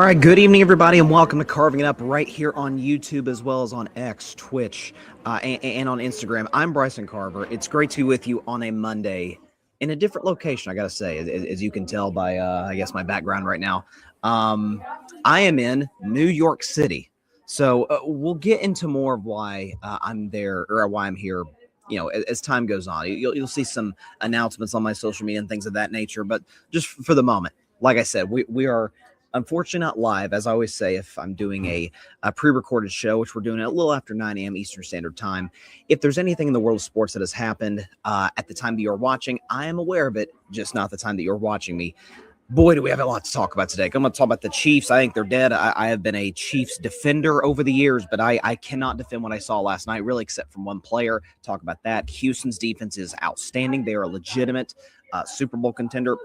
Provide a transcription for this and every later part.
right, good evening, everybody, and welcome to Carving It Up right here on YouTube as well as on X, Twitch, and on Instagram. I'm Bryson Carver. It's great to be with you on a Monday in a different location, I got to say, as you can tell by, I guess, my background right now. I am in New York City, so we'll get into more of why I'm there or why I'm here, you know, as time goes on. You'll see some announcements on my social media and things of that nature, but just for the moment, like I said, we are unfortunately not live, as I always say, if I'm doing a pre-recorded show, which we're doing at a little after 9 a.m. Eastern Standard Time. If there's anything in the world of sports that has happened at the time that you're watching, I am aware of it, just not the time that you're watching me. Boy, do we have a lot to talk about today. I'm going to talk about the Chiefs. I think they're dead. I have been a Chiefs defender over the years, but I cannot defend what I saw last night, really, except from one player. Talk about that. Houston's defense is outstanding. They are a legitimate Super Bowl contender.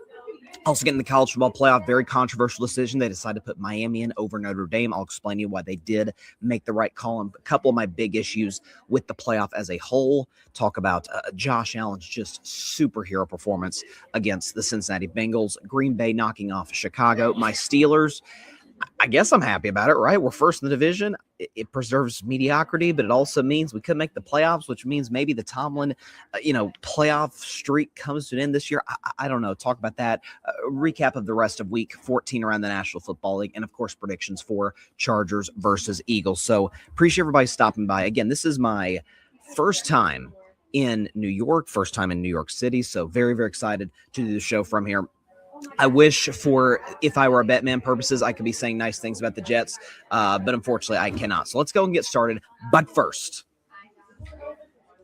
Also getting the college football playoff, very controversial decision. They decided to put Miami in over Notre Dame. I'll explain to you why they did make the right call. And a couple of my big issues with the playoff as a whole. Talk about Josh Allen's just superhero performance against the Cincinnati Bengals. Green Bay knocking off Chicago. My Steelers, I guess I'm happy about it, right? We're first in the division. It preserves mediocrity, but it also means we could make the playoffs, which means maybe the Tomlin, playoff streak comes to an end this year. I don't know. Talk about that. Recap of the rest of week 14 around the National Football League, and of course predictions for Chargers versus Eagles. So appreciate everybody stopping by. Again, this is my first time in New York, first time in New York City. So very, very excited to do the show from here. I wish if I were a Batman purposes, I could be saying nice things about the Jets, but unfortunately I cannot. So let's go and get started. But first,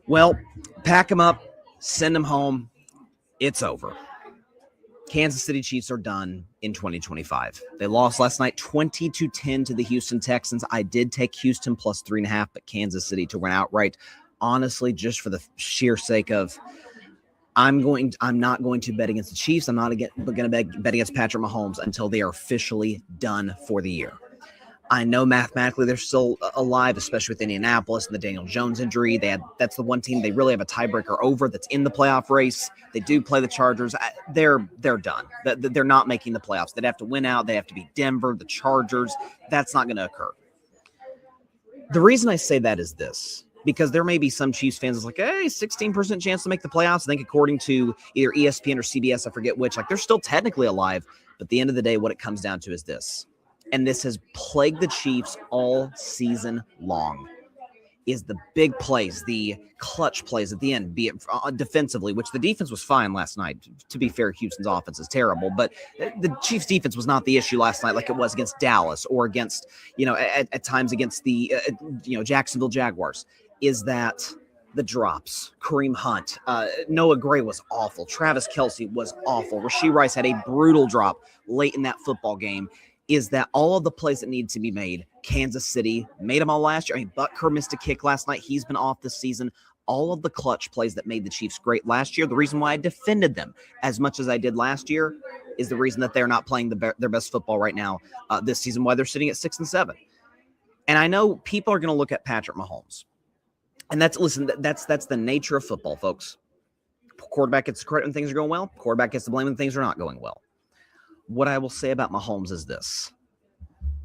well, pack them up, send them home. It's over. Kansas City Chiefs are done in 2025. They lost last night 20-10 to the Houston Texans. I did take Houston plus 3.5, but Kansas City to win outright. Honestly, just for the sheer sake of I'm not going to bet against the Chiefs. I'm not going to bet against Patrick Mahomes until they are officially done for the year. I know mathematically they're still alive, especially with Indianapolis and the Daniel Jones injury. That's the one team they really have a tiebreaker over that's in the playoff race. They do play the Chargers. They're done. They're not making the playoffs. They'd have to win out. They have to beat Denver, the Chargers. That's not going to occur. The reason I say that is this. Because there may be some Chiefs fans that's like, hey, 16% chance to make the playoffs. I think according to either ESPN or CBS, I forget which, like they're still technically alive. But at the end of the day, what it comes down to is this. And this has plagued the Chiefs all season long. Is the big plays, the clutch plays at the end, be it defensively, which the defense was fine last night. To be fair, Houston's offense is terrible, but the Chiefs' defense was not the issue last night like it was against Dallas or against, at times against the, Jacksonville Jaguars. Is that the drops. Kareem Hunt. Noah Gray was awful. Travis Kelce was awful. Rashee Rice had a brutal drop late in that football game. Is that all of the plays that needed to be made? Kansas City made them all last year. I mean, Butker missed a kick last night. He's been off this season. All of the clutch plays that made the Chiefs great last year, the reason why I defended them as much as I did last year is the reason that they're not playing their best football right now this season, why they're sitting at 6-7. And I know people are going to look at Patrick Mahomes. And that's the nature of football, folks. Quarterback gets the credit when things are going well. Quarterback gets the blame when things are not going well. What I will say about Mahomes is this.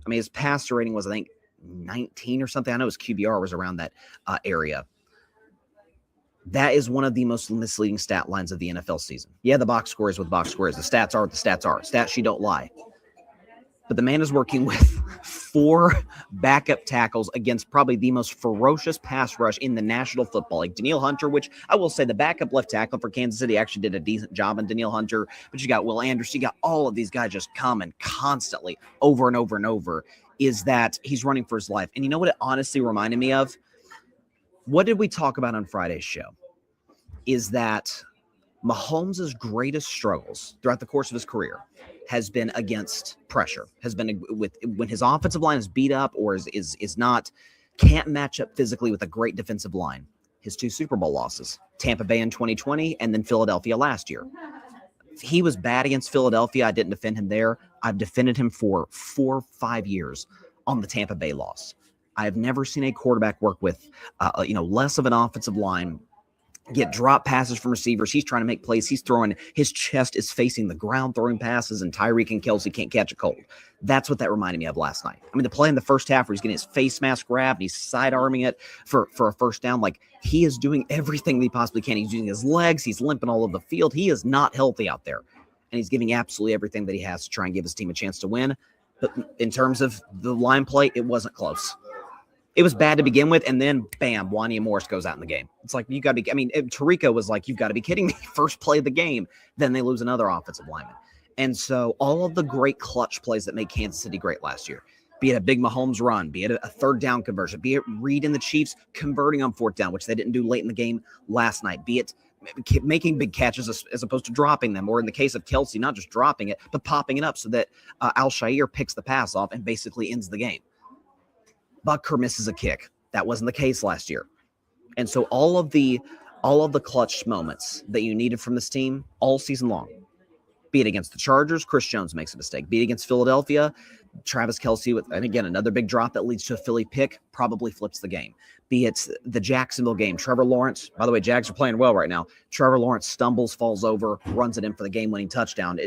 I mean, his passer rating was, I think, 19 or something. I know his QBR was around that area. That is one of the most misleading stat lines of the NFL season. Yeah, the box score is what the box score is. The stats are what the stats are. Stats sheet don't lie. But the man is working with 4 backup tackles against probably the most ferocious pass rush in the National Football League. Danielle Hunter, which I will say the backup left tackle for Kansas City actually did a decent job on Danielle Hunter. But you got Will Anderson. You got all of these guys just coming constantly over and over and over. Is that he's running for his life. And you know what it honestly reminded me of? What did we talk about on Friday's show? Is that Mahomes' greatest struggles throughout the course of his career has been against pressure, has been with when his offensive line is beat up or is not, can't match up physically with a great defensive line. His 2 Super Bowl losses, Tampa Bay in 2020 and then Philadelphia last year. He was bad against Philadelphia. I didn't defend him there. I've defended him for 4 or 5 years on the Tampa Bay loss. I have never seen a quarterback work with, less of an offensive line get drop passes from receivers. He's trying to make plays. He's throwing, his chest is facing the ground throwing passes, and Tyreek and Kelsey can't catch a cold. That's what that reminded me of last night. I mean, the play in the first half where he's getting his face mask grabbed and he's side-arming it for a first down. Like, he is doing everything that he possibly can. He's using his legs. He's limping all over the field. He is not healthy out there. And he's giving absolutely everything that he has to try and give his team a chance to win. But in terms of the line play, it wasn't close. It was bad to begin with, and then, bam, Wanya Morris goes out in the game. It's like, you got to be – I mean, Tarico was like, you've got to be kidding me. First play of the game, then they lose another offensive lineman. And so all of the great clutch plays that made Kansas City great last year, be it a big Mahomes run, be it a third down conversion, be it Reed and the Chiefs converting on fourth down, which they didn't do late in the game last night, be it making big catches as opposed to dropping them, or in the case of Kelsey, not just dropping it, but popping it up so that Al-Shaair picks the pass off and basically ends the game. Butker misses a kick. That wasn't the case last year. And so all of the clutch moments that you needed from this team all season long, be it against the Chargers, Chris Jones makes a mistake. Be it against Philadelphia, Travis Kelce with, and again, another big drop that leads to a Philly pick, probably flips the game. Be it the Jacksonville game, Trevor Lawrence, by the way, Jags are playing well right now. Trevor Lawrence stumbles, falls over, runs it in for the game-winning touchdown.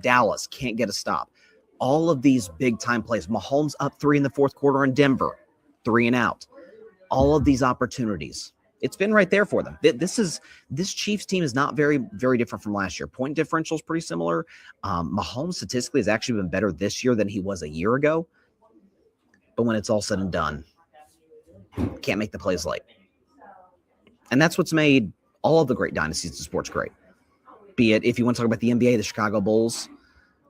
Dallas can't get a stop. All of these big-time plays. Mahomes up 3 in the fourth quarter in Denver. 3 and out. All of these opportunities. It's been right there for them. This Chiefs team is not very, very different from last year. Point differential is pretty similar. Mahomes statistically has actually been better this year than he was a year ago. But when it's all said and done, can't make the plays late. And that's what's made all of the great dynasties in sports great. Be it, if you want to talk about the NBA, the Chicago Bulls,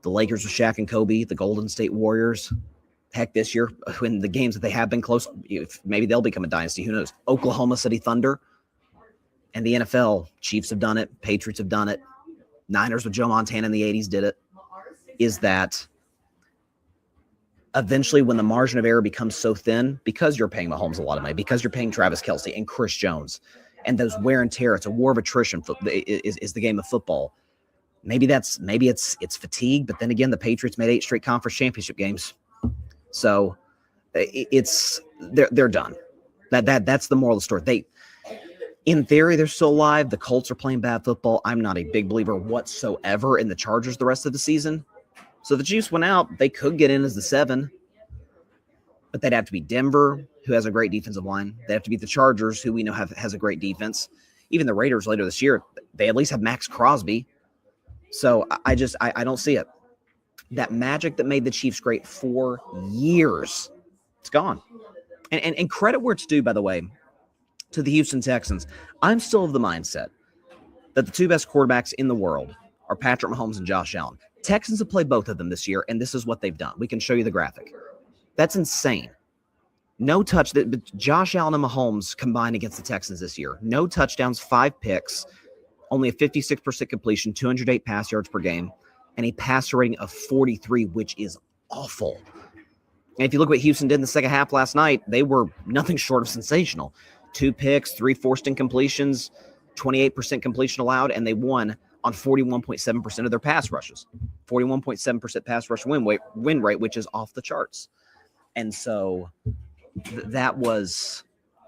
the Lakers with Shaq and Kobe, the Golden State Warriors. Heck, this year, when the games that they have been close, maybe they'll become a dynasty. Who knows? Oklahoma City Thunder and the NFL. Chiefs have done it. Patriots have done it. Niners with Joe Montana in the 80s did it. Is that eventually when the margin of error becomes so thin, because you're paying Mahomes a lot of money, because you're paying Travis Kelce and Chris Jones, and those wear and tear, it's a war of attrition is the game of football. Maybe it's fatigue, but then again, the Patriots made 8 straight conference championship games. So they're done. That's the moral of the story. In theory, they're still alive. The Colts are playing bad football. I'm not a big believer whatsoever in the Chargers the rest of the season. So the Chiefs went out. They could get in as the 7, but they'd have to beat Denver, who has a great defensive line. They have to beat the Chargers, who we know has a great defense. Even the Raiders later this year, they at least have Max Crosby. So I don't see it. That magic that made the Chiefs great for years, it's gone. And credit where it's due, by the way, to the Houston Texans. I'm still of the mindset that the 2 best quarterbacks in the world are Patrick Mahomes and Josh Allen. Texans have played both of them this year, and this is what they've done. We can show you the graphic. That's insane. No touch. Josh Allen and Mahomes combined against the Texans this year. No touchdowns, 5 picks, only a 56% completion, 208 pass yards per game, and a passer rating of 43, which is awful. And if you look what Houston did in the second half last night, they were nothing short of sensational. 2 picks, 3 forced incompletions, 28% completion allowed, and they won on 41.7% of their pass rushes. 41.7% pass rush win rate, which is off the charts. And so that was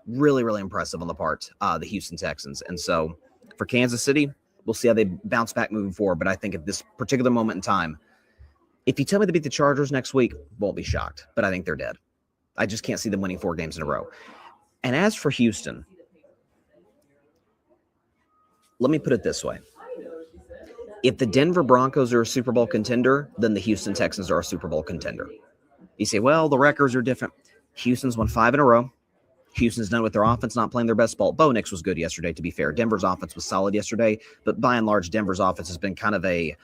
really, really impressive on the part of the Houston Texans. And so for Kansas City, we'll see how they bounce back moving forward. But I think at this particular moment in time, if you tell me they beat the Chargers next week, won't be shocked. But I think they're dead. I just can't see them winning 4 games in a row. And as for Houston, let me put it this way. If the Denver Broncos are a Super Bowl contender, then the Houston Texans are a Super Bowl contender. You say, well, the records are different. Houston's won 5 in a row. Houston's done with their offense not playing their best ball. Bo Nix was good yesterday, to be fair. Denver's offense was solid yesterday, but by and large, Denver's offense has been kind of a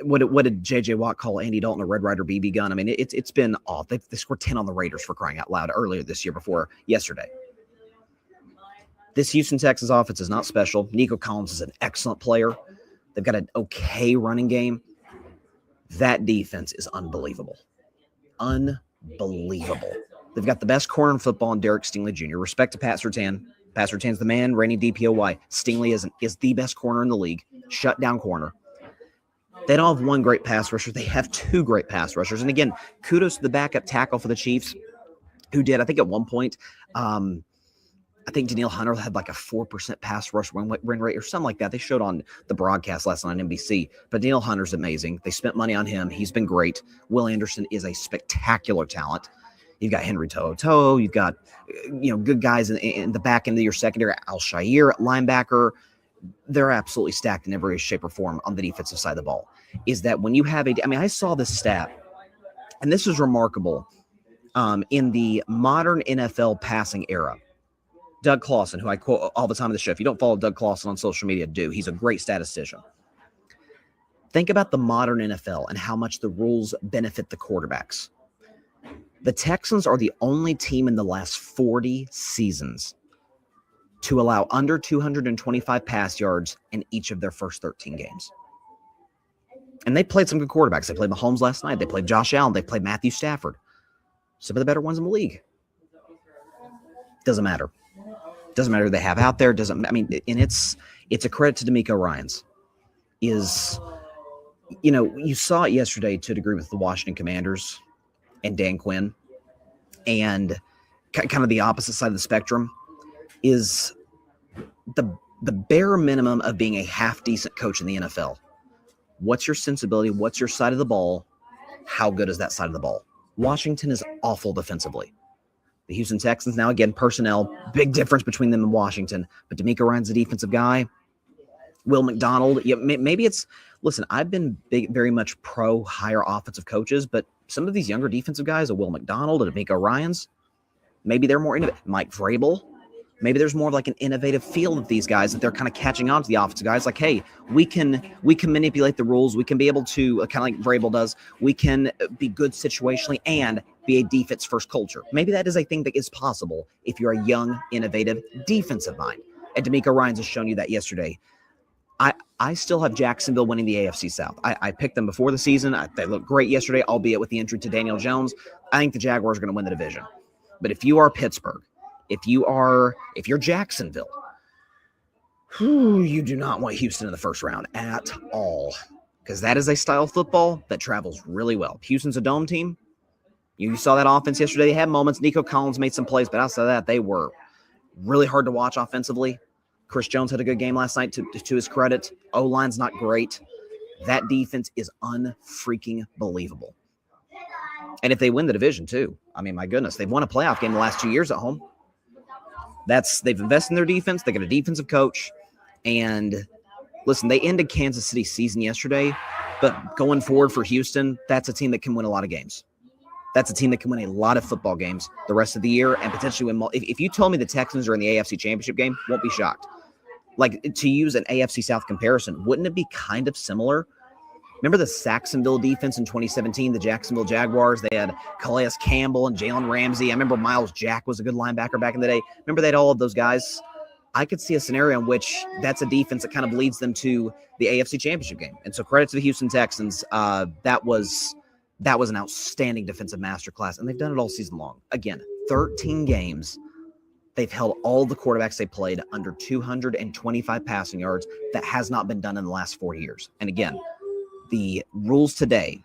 what did J.J. Watt call Andy Dalton a Red Ryder BB gun? I mean, it's been off. They scored 10 on the Raiders, for crying out loud, earlier this year before yesterday. This Houston Texans offense is not special. Nico Collins is an excellent player. They've got an okay running game. That defense is unbelievable. Unbelievable. They've got the best corner in football in Derek Stingley Jr. Respect to Pat Surtain. Pat Surtain's the man, reigning DPOY. Stingley is the best corner in the league. Shutdown corner. They don't have one great pass rusher. They have 2 great pass rushers. And again, kudos to the backup tackle for the Chiefs, who did, I think at one point, I think Danielle Hunter had like a 4% pass rush win rate or something like that. They showed on the broadcast last night on NBC. But Danielle Hunter's amazing. They spent money on him. He's been great. Will Anderson is a spectacular talent. You've got Henry To'o. You've got good guys in the back end of your secondary. Al-Shaair, linebacker. They're absolutely stacked in every shape or form on the defensive side of the ball. Is that when you have I saw this stat, and this is remarkable. In the modern NFL passing era, Doug Clawson, who I quote all the time on the show. If you don't follow Doug Clawson on social media, do. He's a great statistician. Think about the modern NFL and how much the rules benefit the quarterbacks. The Texans are the only team in the last 40 seasons to allow under 225 pass yards in each of their first 13 games. And they played some good quarterbacks. They played Mahomes last night. They played Josh Allen. They played Matthew Stafford. Some of the better ones in the league. Doesn't matter. Doesn't matter who they have out there. And it's a credit to D'Amico Ryans. You saw it yesterday to a degree with the Washington Commanders and Dan Quinn, and kind of the opposite side of the spectrum is the bare minimum of being a half decent coach in the NFL. What's your sensibility? What's your side of the ball? How good is that side of the ball? Washington is awful defensively. The Houston Texans, now again, personnel, big difference between them and Washington. But D'Amico Ryan's a defensive guy. Will McDonald, maybe listen, I've been very much pro higher offensive coaches, but some of these younger defensive guys, a Will McDonald, a D'Amico Ryans, maybe they're more innovative. Mike Vrabel, maybe there's more of like an innovative feel of these guys that they're kind of catching on to the offensive guys. Like, hey, we can manipulate the rules. We can be able to, kind of like Vrabel does, we can be good situationally and be a defense first culture. Maybe that is a thing that is possible if you're a young, innovative defensive mind. And D'Amico Ryans has shown you that yesterday. I still have Jacksonville winning the AFC South. I picked them before the season. They looked great yesterday, albeit with the injury to Daniel Jones. I think the Jaguars are going to win the division. But if you are Pittsburgh, if you're Jacksonville, you do not want Houston in the first round at all, because that is a style of football that travels really well. Houston's a dome team. You saw that offense yesterday. They had moments. Nico Collins made some plays, but outside of that, they were really hard to watch offensively. Chris Jones had a good game last night, to his credit. O-line's not great. That defense is unfreaking believable. And if they win the division, too, my goodness, they've won a playoff game the last 2 years at home. They've invested in their defense. They got a defensive coach. And listen, they ended Kansas City's season yesterday, but going forward for Houston, that's a team that can win a lot of games. That's a team that can win a lot of football games the rest of the year and potentially win. If you told me the Texans are in the AFC Championship game, won't be shocked. Like, to use an AFC South comparison, wouldn't it be kind of similar? Remember the Saxonville defense in 2017, the Jacksonville Jaguars? They had Calais Campbell and Jalen Ramsey. I remember Miles Jack was a good linebacker back in the day. Remember they had all of those guys? I could see a scenario in which that's a defense that kind of leads them to the AFC Championship game. And so credit to the Houston Texans. That was an outstanding defensive masterclass, and they've done it all season long. Again, 13 games. They've held all the quarterbacks they played under 225 passing yards. That has not been done in the last 4 years. And again, the rules today,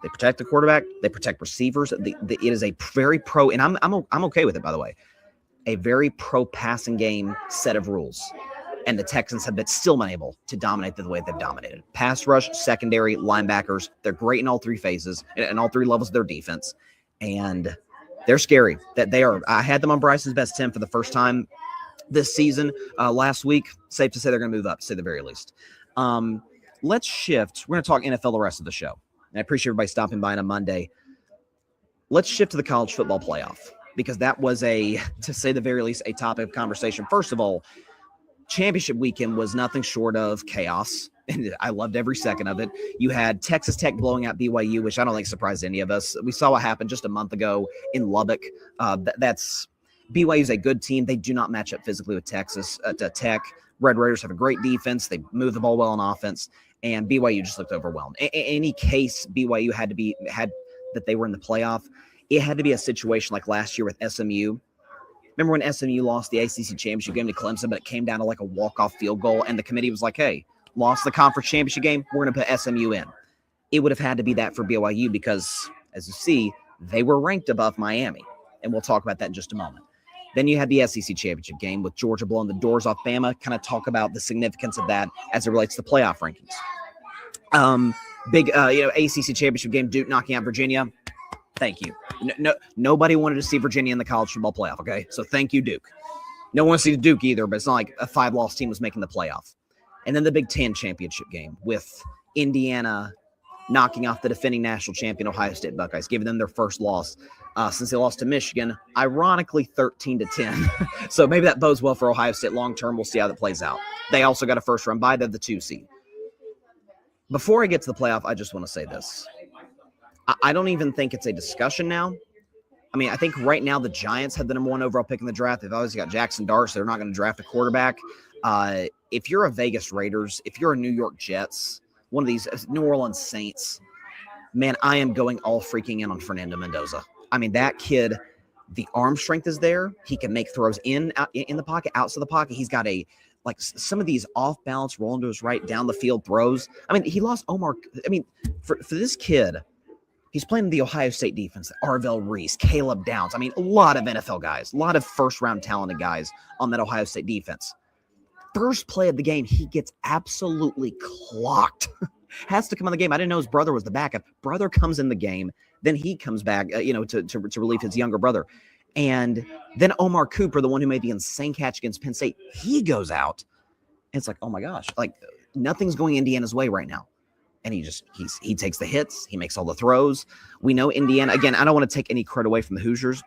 they protect the quarterback, they protect receivers. It is a very pro, and I'm okay with it, by the way, a very pro passing game set of rules. And the Texans have been still been able to dominate the way they've dominated. Pass rush, secondary, linebackers, they're great in all three phases and all three levels of their defense. And they're scary. That they are. I had them on Bryce's best 10 for the first time this season. Last week, safe to say they're going to move up, to say the very least. Let's shift. We're going to talk NFL the rest of the show. And I appreciate everybody stopping by on a Monday. Let's shift to the college football playoff, because that was to say the very least, a topic of conversation. First of all, championship weekend was nothing short of chaos, and I loved every second of it. You had Texas Tech blowing out BYU, which I don't think surprised any of us. We saw what happened just a month ago in Lubbock. BYU's a good team. They do not match up physically with Texas Tech. Red Raiders have a great defense. They move the ball well on offense, and BYU just looked overwhelmed. Any case BYU had that they were in the playoff, it had to be a situation like last year with SMU. Remember when SMU lost the ACC championship game to Clemson, but it came down to like a walk-off field goal, and the committee was like, hey, lost the conference championship game, we're going to put SMU in. It would have had to be that for BYU because, as you see, they were ranked above Miami, and we'll talk about that in just a moment. Then you had the SEC championship game with Georgia blowing the doors off Bama. Kind of talk about the significance of that as it relates to the playoff rankings. Big, ACC championship game, Duke knocking out Virginia. Thank you. Nobody wanted to see Virginia in the college football playoff, okay? So thank you, Duke. No one wants to see Duke either, but it's not like a 5-loss team was making the playoff. And then the Big Ten championship game with Indiana knocking off the defending national champion Ohio State Buckeyes, giving them their first loss since they lost to Michigan, ironically 13-10. So maybe that bodes well for Ohio State long term. We'll see how that plays out. They also got a first round bye. They're the 2 seed. Before I get to the playoff, I just want to say this. I don't even think it's a discussion now. I mean, I think right now the Giants have the number 1 overall pick in the draft. They've always got Jackson Dart, so they're not going to draft a quarterback. If you're a Vegas Raiders, if you're a New York Jets, one of these New Orleans Saints, man, I am going all freaking in on Fernando Mendoza. I mean, that kid, the arm strength is there. He can make throws in the pocket, outside the pocket. He's got some of these off-balance, rolling to his right, down the field throws. I mean, he lost Omar. I mean, for this kid, he's playing in the Ohio State defense, Arvell Reese, Caleb Downs. I mean, a lot of NFL guys, a lot of first-round talented guys on that Ohio State defense. First play of the game, he gets absolutely clocked. Has to come on the game. I didn't know his brother was the backup. Brother comes in the game. Then he comes back, to relieve his younger brother. And then Omar Cooper, the one who made the insane catch against Penn State, he goes out. And it's like, oh my gosh, like nothing's going Indiana's way right now. And he takes the hits. He makes all the throws. We know Indiana, again, I don't want to take any credit away from the Hoosiers.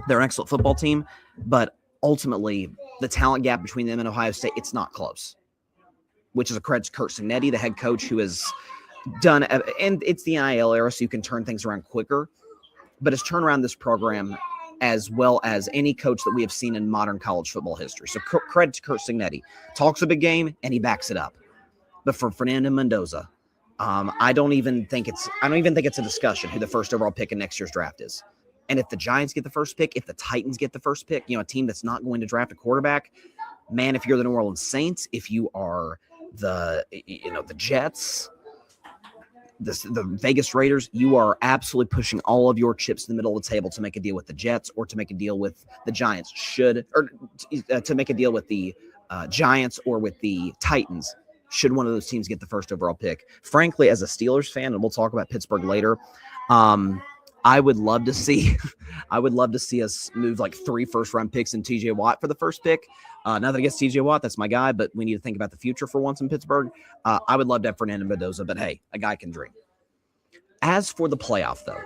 They're an excellent football team, but ultimately the talent gap between them and Ohio State, it's not close, which is a credit to Kurt Cignetti, the head coach, who has done, and it's the NIL era, so you can turn things around quicker, but has turned around this program as well as any coach that we have seen in modern college football history. So credit to Kurt Cignetti. Talks a big game, and he backs it up. But for Fernando Mendoza, I don't even think it's a discussion who the first overall pick in next year's draft is. And if the Giants get the first pick, if the Titans get the first pick, a team that's not going to draft a quarterback, man, if you're the New Orleans Saints, if you are the Jets, the Vegas Raiders, you are absolutely pushing all of your chips in the middle of the table to make a deal with the Jets or to make a deal with the Giants to make a deal with the Giants or with the Titans should one of those teams get the first overall pick. Frankly, as a Steelers fan, and we'll talk about Pittsburgh later, I would love to see us move like 3 first-round picks and TJ Watt for the first pick. Not that I guess TJ Watt, that's my guy, but we need to think about the future for once in Pittsburgh. I would love to have Fernando Mendoza, but hey, a guy can dream. As for the playoff, though,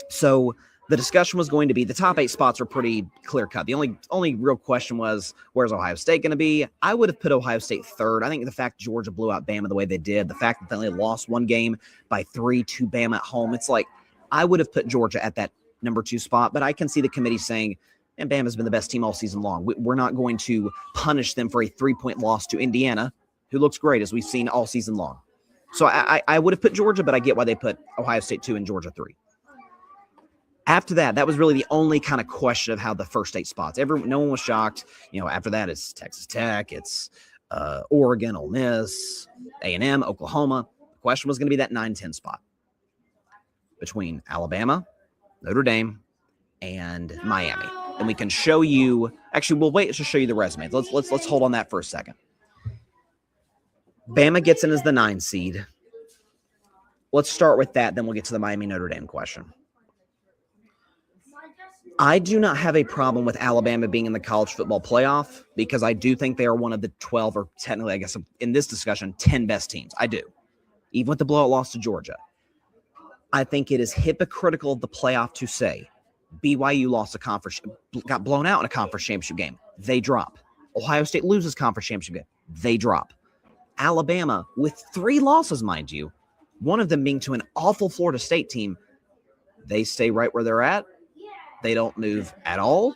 so the discussion was going to be the top 8 spots are pretty clear-cut. The only real question was, where's Ohio State going to be? I would have put Ohio State 3rd. I think the fact Georgia blew out Bama the way they did, the fact that they only lost 1 game by 3 to Bama at home, it's like I would have put Georgia at that number 2 spot, but I can see the committee saying, and Bama's been the best team all season long. We're not going to punish them for a 3-point loss to Indiana, who looks great, as we've seen all season long. So I would have put Georgia, but I get why they put Ohio State 2 and Georgia 3. After that was really the only kind of question of how the first 8 spots. No one was shocked. After that, it's Texas Tech, it's Oregon, Ole Miss, A&M, Oklahoma. The question was going to be that 9-10 spot between Alabama, Notre Dame, and Miami. And we can show you. Actually, we'll wait to show you the resumes. Let's hold on that for a second. Bama gets in as the 9 seed. Let's start with that. Then we'll get to the Miami Notre Dame question. I do not have a problem with Alabama being in the college football playoff because I do think they are one of the 12, or technically, I guess, in this discussion, 10 best teams. I do. Even with the blowout loss to Georgia. I think it is hypocritical of the playoff to say BYU got blown out in a conference championship game. They drop. Ohio State loses conference championship game. They drop. Alabama, with 3 losses, mind you, one of them being to an awful Florida State team, they stay right where they're at. They don't move at all.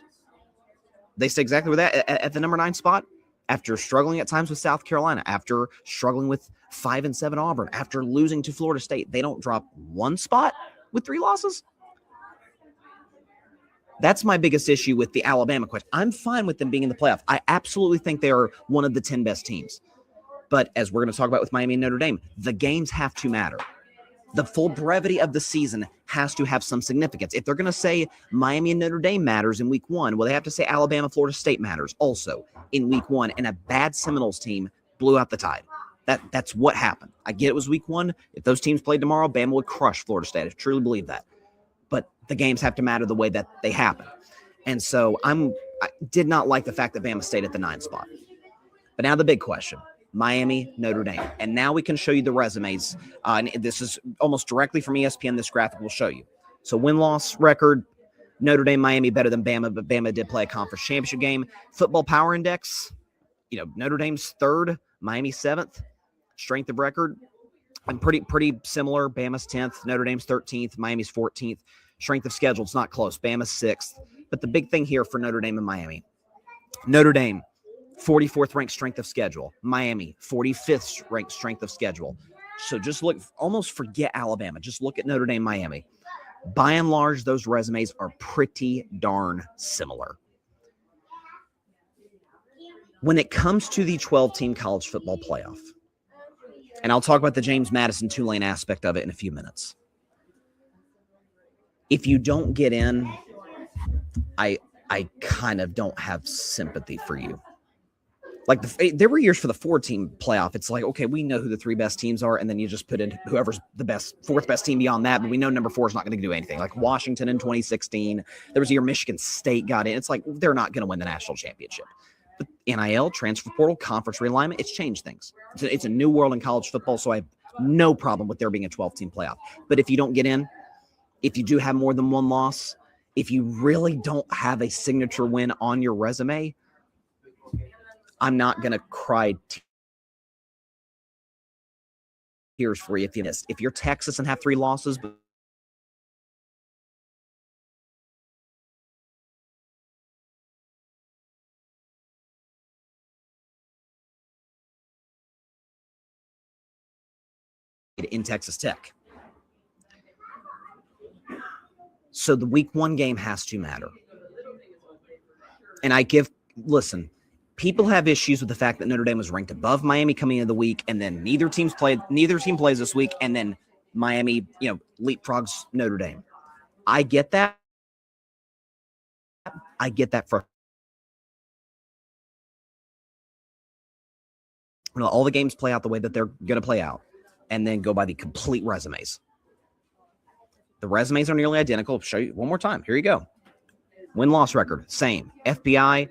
They stay exactly where they're at the number 9 spot after struggling at times with South Carolina, after struggling with 5-7 Auburn, after losing to Florida State. They don't drop 1 spot with 3 losses. That's my biggest issue with the Alabama question. I'm fine with them being in the playoff. I absolutely think they are one of the 10 best teams. But as we're going to talk about with Miami and Notre Dame, the games have to matter. The full brevity of the season has to have some significance. If they're going to say Miami and Notre Dame matters in week 1, well, they have to say Alabama, Florida State matters also in week 1, and a bad Seminoles team blew out the Tide. That's what happened. I get it was week 1. If those teams played tomorrow, Bama would crush Florida State. I truly believe that. But the games have to matter the way that they happen. And so I did not like the fact that Bama stayed at the 9 spot. But now the big question. Miami, Notre Dame. And now we can show you the resumes. And this is almost directly from ESPN. This graphic will show you. So win-loss record, Notre Dame, Miami better than Bama, but Bama did play a conference championship game. Football power index, Notre Dame's 3rd, Miami 7th. Strength of record, and pretty similar. Bama's 10th, Notre Dame's 13th, Miami's 14th. Strength of schedule, it's not close. Bama's 6th. But the big thing here for Notre Dame and Miami, Notre Dame, 44th ranked strength of schedule. Miami, 45th ranked strength of schedule. So just almost forget Alabama. Just look at Notre Dame, Miami. By and large, those resumes are pretty darn similar. When it comes to the 12-team college football playoff, and I'll talk about the James Madison Tulane aspect of it in a few minutes. If you don't get in, I kind of don't have sympathy for you. Like there were years for the 4-team playoff. It's like, okay, we know who the 3 best teams are, and then you just put in whoever's the best 4th best team beyond that. But we know number 4 is not going to do anything. Like Washington in 2016, there was a year Michigan State got in. It's like they're not going to win the national championship. But NIL, transfer portal, conference realignment, it's changed things. It's a new world in college football, so I have no problem with there being a 12-team playoff. But if you don't get in, if you do have more than 1 loss, if you really don't have a signature win on your resume, I'm not going to cry tears for you if you missed. If you're Texas and have 3 losses, in Texas Tech. So the week 1 game has to matter. And listen, people have issues with the fact that Notre Dame was ranked above Miami coming into the week, and then neither team plays this week, and then Miami, leapfrogs Notre Dame. I get that. For all the games play out the way that they're going to play out, and then go by the complete resumes. The resumes are nearly identical. I'll show you one more time. Here you go. Win-loss record, same. FBI,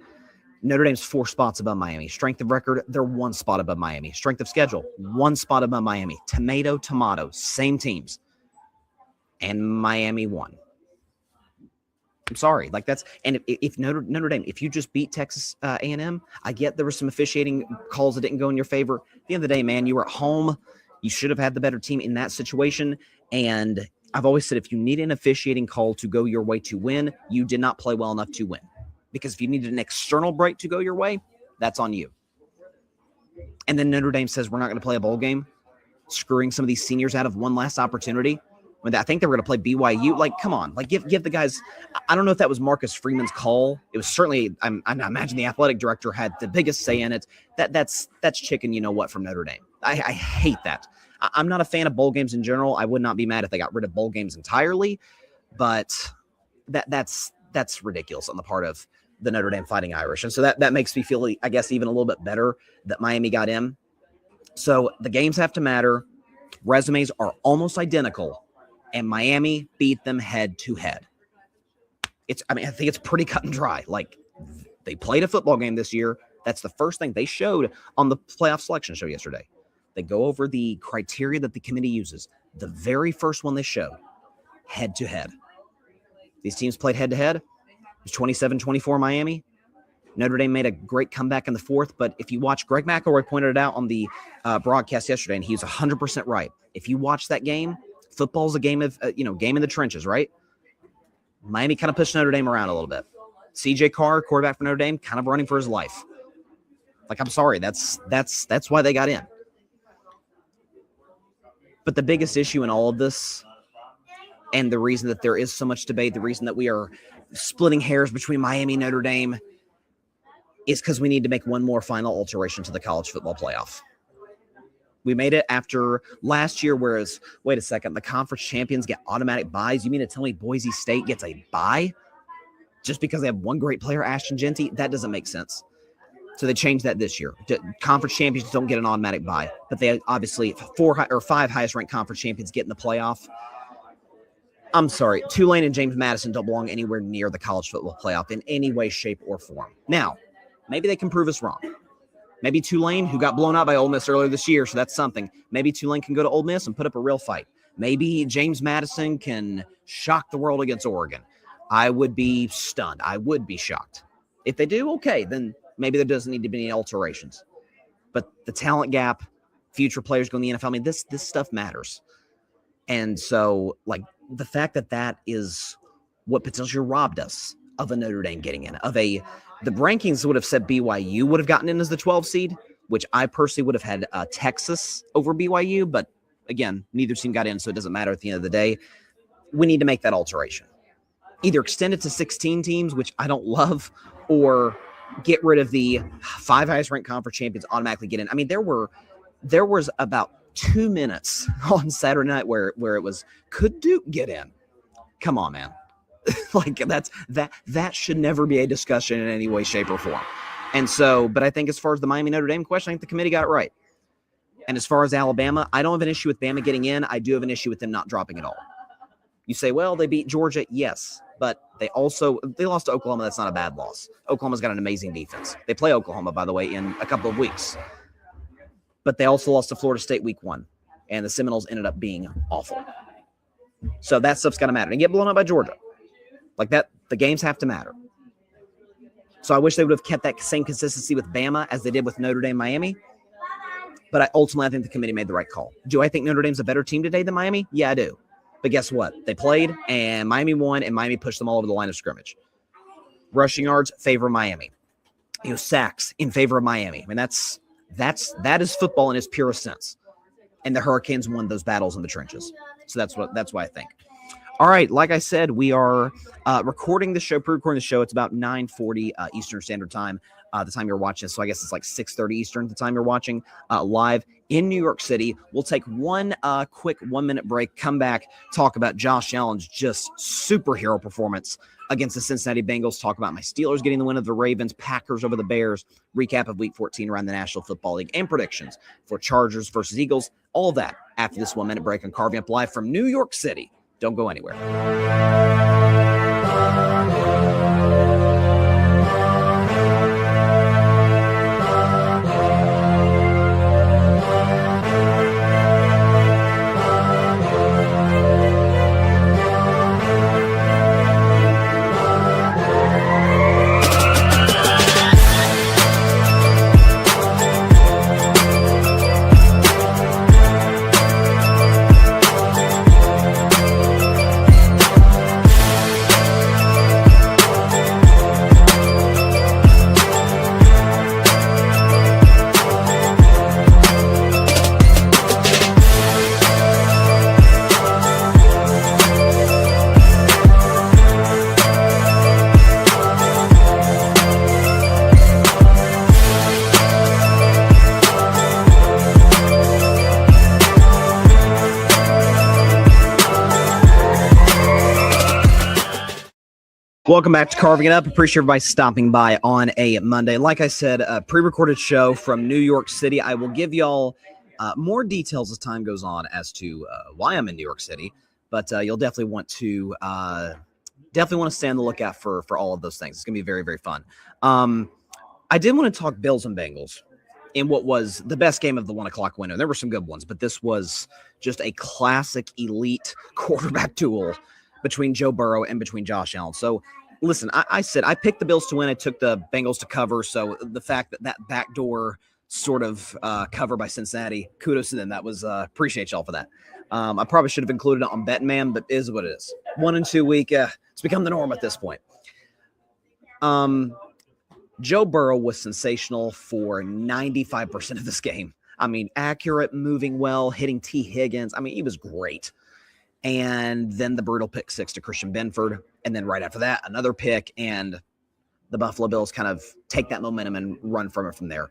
Notre Dame's 4 spots above Miami. Strength of record, they're 1 spot above Miami. Strength of schedule, 1 spot above Miami. Tomato, same teams. And Miami won. I'm sorry. And if Notre Dame, if you just beat Texas A&M, I get there were some officiating calls that didn't go in your favor. At the end of the day, man, you were at home. You should have had the better team in that situation. And I've always said, if you need an officiating call to go your way to win, you did not play well enough to win. Because if you needed an external break to go your way, that's on you. And then Notre Dame says, we're not going to play a bowl game, screwing some of these seniors out of one last opportunity. When I think they were going to play BYU. Like, come on. Like, give the guys – I don't know if that was Marcus Freeman's call. It was certainly – I imagine the athletic director had the biggest say in it. That's chicken you-know-what from Notre Dame. I hate that. I'm not a fan of bowl games in general. I would not be mad if they got rid of bowl games entirely. But that's ridiculous on the part of the Notre Dame Fighting Irish. And so that makes me feel, I guess, even a little bit better that Miami got in. So the games have to matter. Resumes are almost identical. And Miami beat them head to head. I think it's pretty cut and dry. Like, they played a football game this year. That's the first thing they showed on the playoff selection show yesterday. They go over the criteria that the committee uses. The very first one they showed, head to head. These teams played head to head. It was 27-24 Miami. Notre Dame made a great comeback in the 4th, but if you watch, Greg McElroy pointed it out on the broadcast yesterday, and he was 100% right. If you watch that game, football's a game of, game in the trenches, right? Miami kind of pushed Notre Dame around a little bit. C.J. Carr, quarterback for Notre Dame, kind of running for his life. Like, I'm sorry, that's why they got in. But the biggest issue in all of this, and the reason that there is so much debate, the reason that we are splitting hairs between Miami and Notre Dame, is because we need to make one more final alteration to the college football playoff. We made it after last year, whereas, wait a second, the conference champions get automatic buys. You mean to tell me Boise State gets a bye just because they have one great player, Ashton Genty? That doesn't make sense. So they changed that this year. Conference champions don't get an automatic bye, but they obviously 4 or 5 highest ranked conference champions get in the playoff. I'm sorry, Tulane and James Madison don't belong anywhere near the college football playoff in any way, shape, or form. Now, maybe they can prove us wrong. Maybe Tulane, who got blown out by Ole Miss earlier this year, so that's something. Maybe Tulane can go to Ole Miss and put up a real fight. Maybe James Madison can shock the world against Oregon. I would be stunned. I would be shocked. If they do, okay, then maybe there doesn't need to be any alterations. But the talent gap, future players going to the NFL, I mean, this stuff matters. And so, like, the fact that is what potentially robbed us of a Notre Dame getting in, the rankings would have said BYU would have gotten in as the 12 seed, which I personally would have had Texas over BYU. But again, neither team got in, so it doesn't matter at the end of the day. We need to make that alteration. Either extend it to 16 teams, which I don't love, or get rid of the 5 highest ranked conference champions automatically get in. I mean, there was about 2 minutes on Saturday night where it was, could Duke get in? Come on, man. Like that should never be a discussion in any way, shape, or form. And so, but I think as far as the Miami Notre Dame question, I think the committee got it right. And as far as Alabama, I don't have an issue with Bama getting in. I do have an issue with them not dropping it all. You say, well, they beat Georgia. Yes, but they lost to Oklahoma. That's not a bad loss. Oklahoma's got an amazing defense. They play Oklahoma, by the way, in a couple of weeks. But they also lost to Florida State week 1. And the Seminoles ended up being awful. So that stuff's got to matter. And get blown out by Georgia. Like that, the games have to matter. So I wish they would have kept that same consistency with Bama as they did with Notre Dame, Miami. But I think the committee made the right call. Do I think Notre Dame's a better team today than Miami? Yeah, I do. But guess what? They played, and Miami won, and Miami pushed them all over the line of scrimmage. Rushing yards, favor Miami. Sacks in favor of Miami. I mean, that is football in its purest sense. And the Hurricanes won those battles in the trenches. So that's what I think. All right, like I said, we are recording the show, pre-recording the show. It's about 9:40 Eastern Standard Time, the time you're watching. So I guess it's like 6:30 Eastern, the time you're watching live in New York City. We'll take one quick 1-minute break, come back, talk about Josh Allen's just superhero performance against the Cincinnati Bengals, talk about my Steelers getting the win of the Ravens, Packers over the Bears, recap of Week 14 around the National Football League, and predictions for Chargers versus Eagles. All of that after this 1-minute break on Carving Up Live from New York City. Don't go anywhere. Welcome back to Carving It Up. Appreciate everybody stopping by on a Monday. Like I said, a pre-recorded show from New York City. I will give y'all more details as time goes on as to why I'm in New York City, but you'll definitely want to stay on the lookout for all of those things. It's gonna be very, very fun. I did want to talk Bills and Bengals in what was the best game of the 1 o'clock window. There were some good ones, but this was just a classic elite quarterback duel between Joe Burrow and between Josh Allen. So listen, I said I picked the Bills to win. I took the Bengals to cover. So the fact that backdoor sort of cover by Cincinnati, kudos to them. That was appreciate y'all for that. I probably should have included it on Betting Man, but it is what it is. 1 and 2 week, it's become the norm at this point. Joe Burrow was sensational for 95% of this game. I mean, accurate, moving well, hitting T. Higgins. I mean, he was great. And then the brutal pick 6 to Christian Benford. And then right after that, another pick. And the Buffalo Bills kind of take that momentum and run from it from there.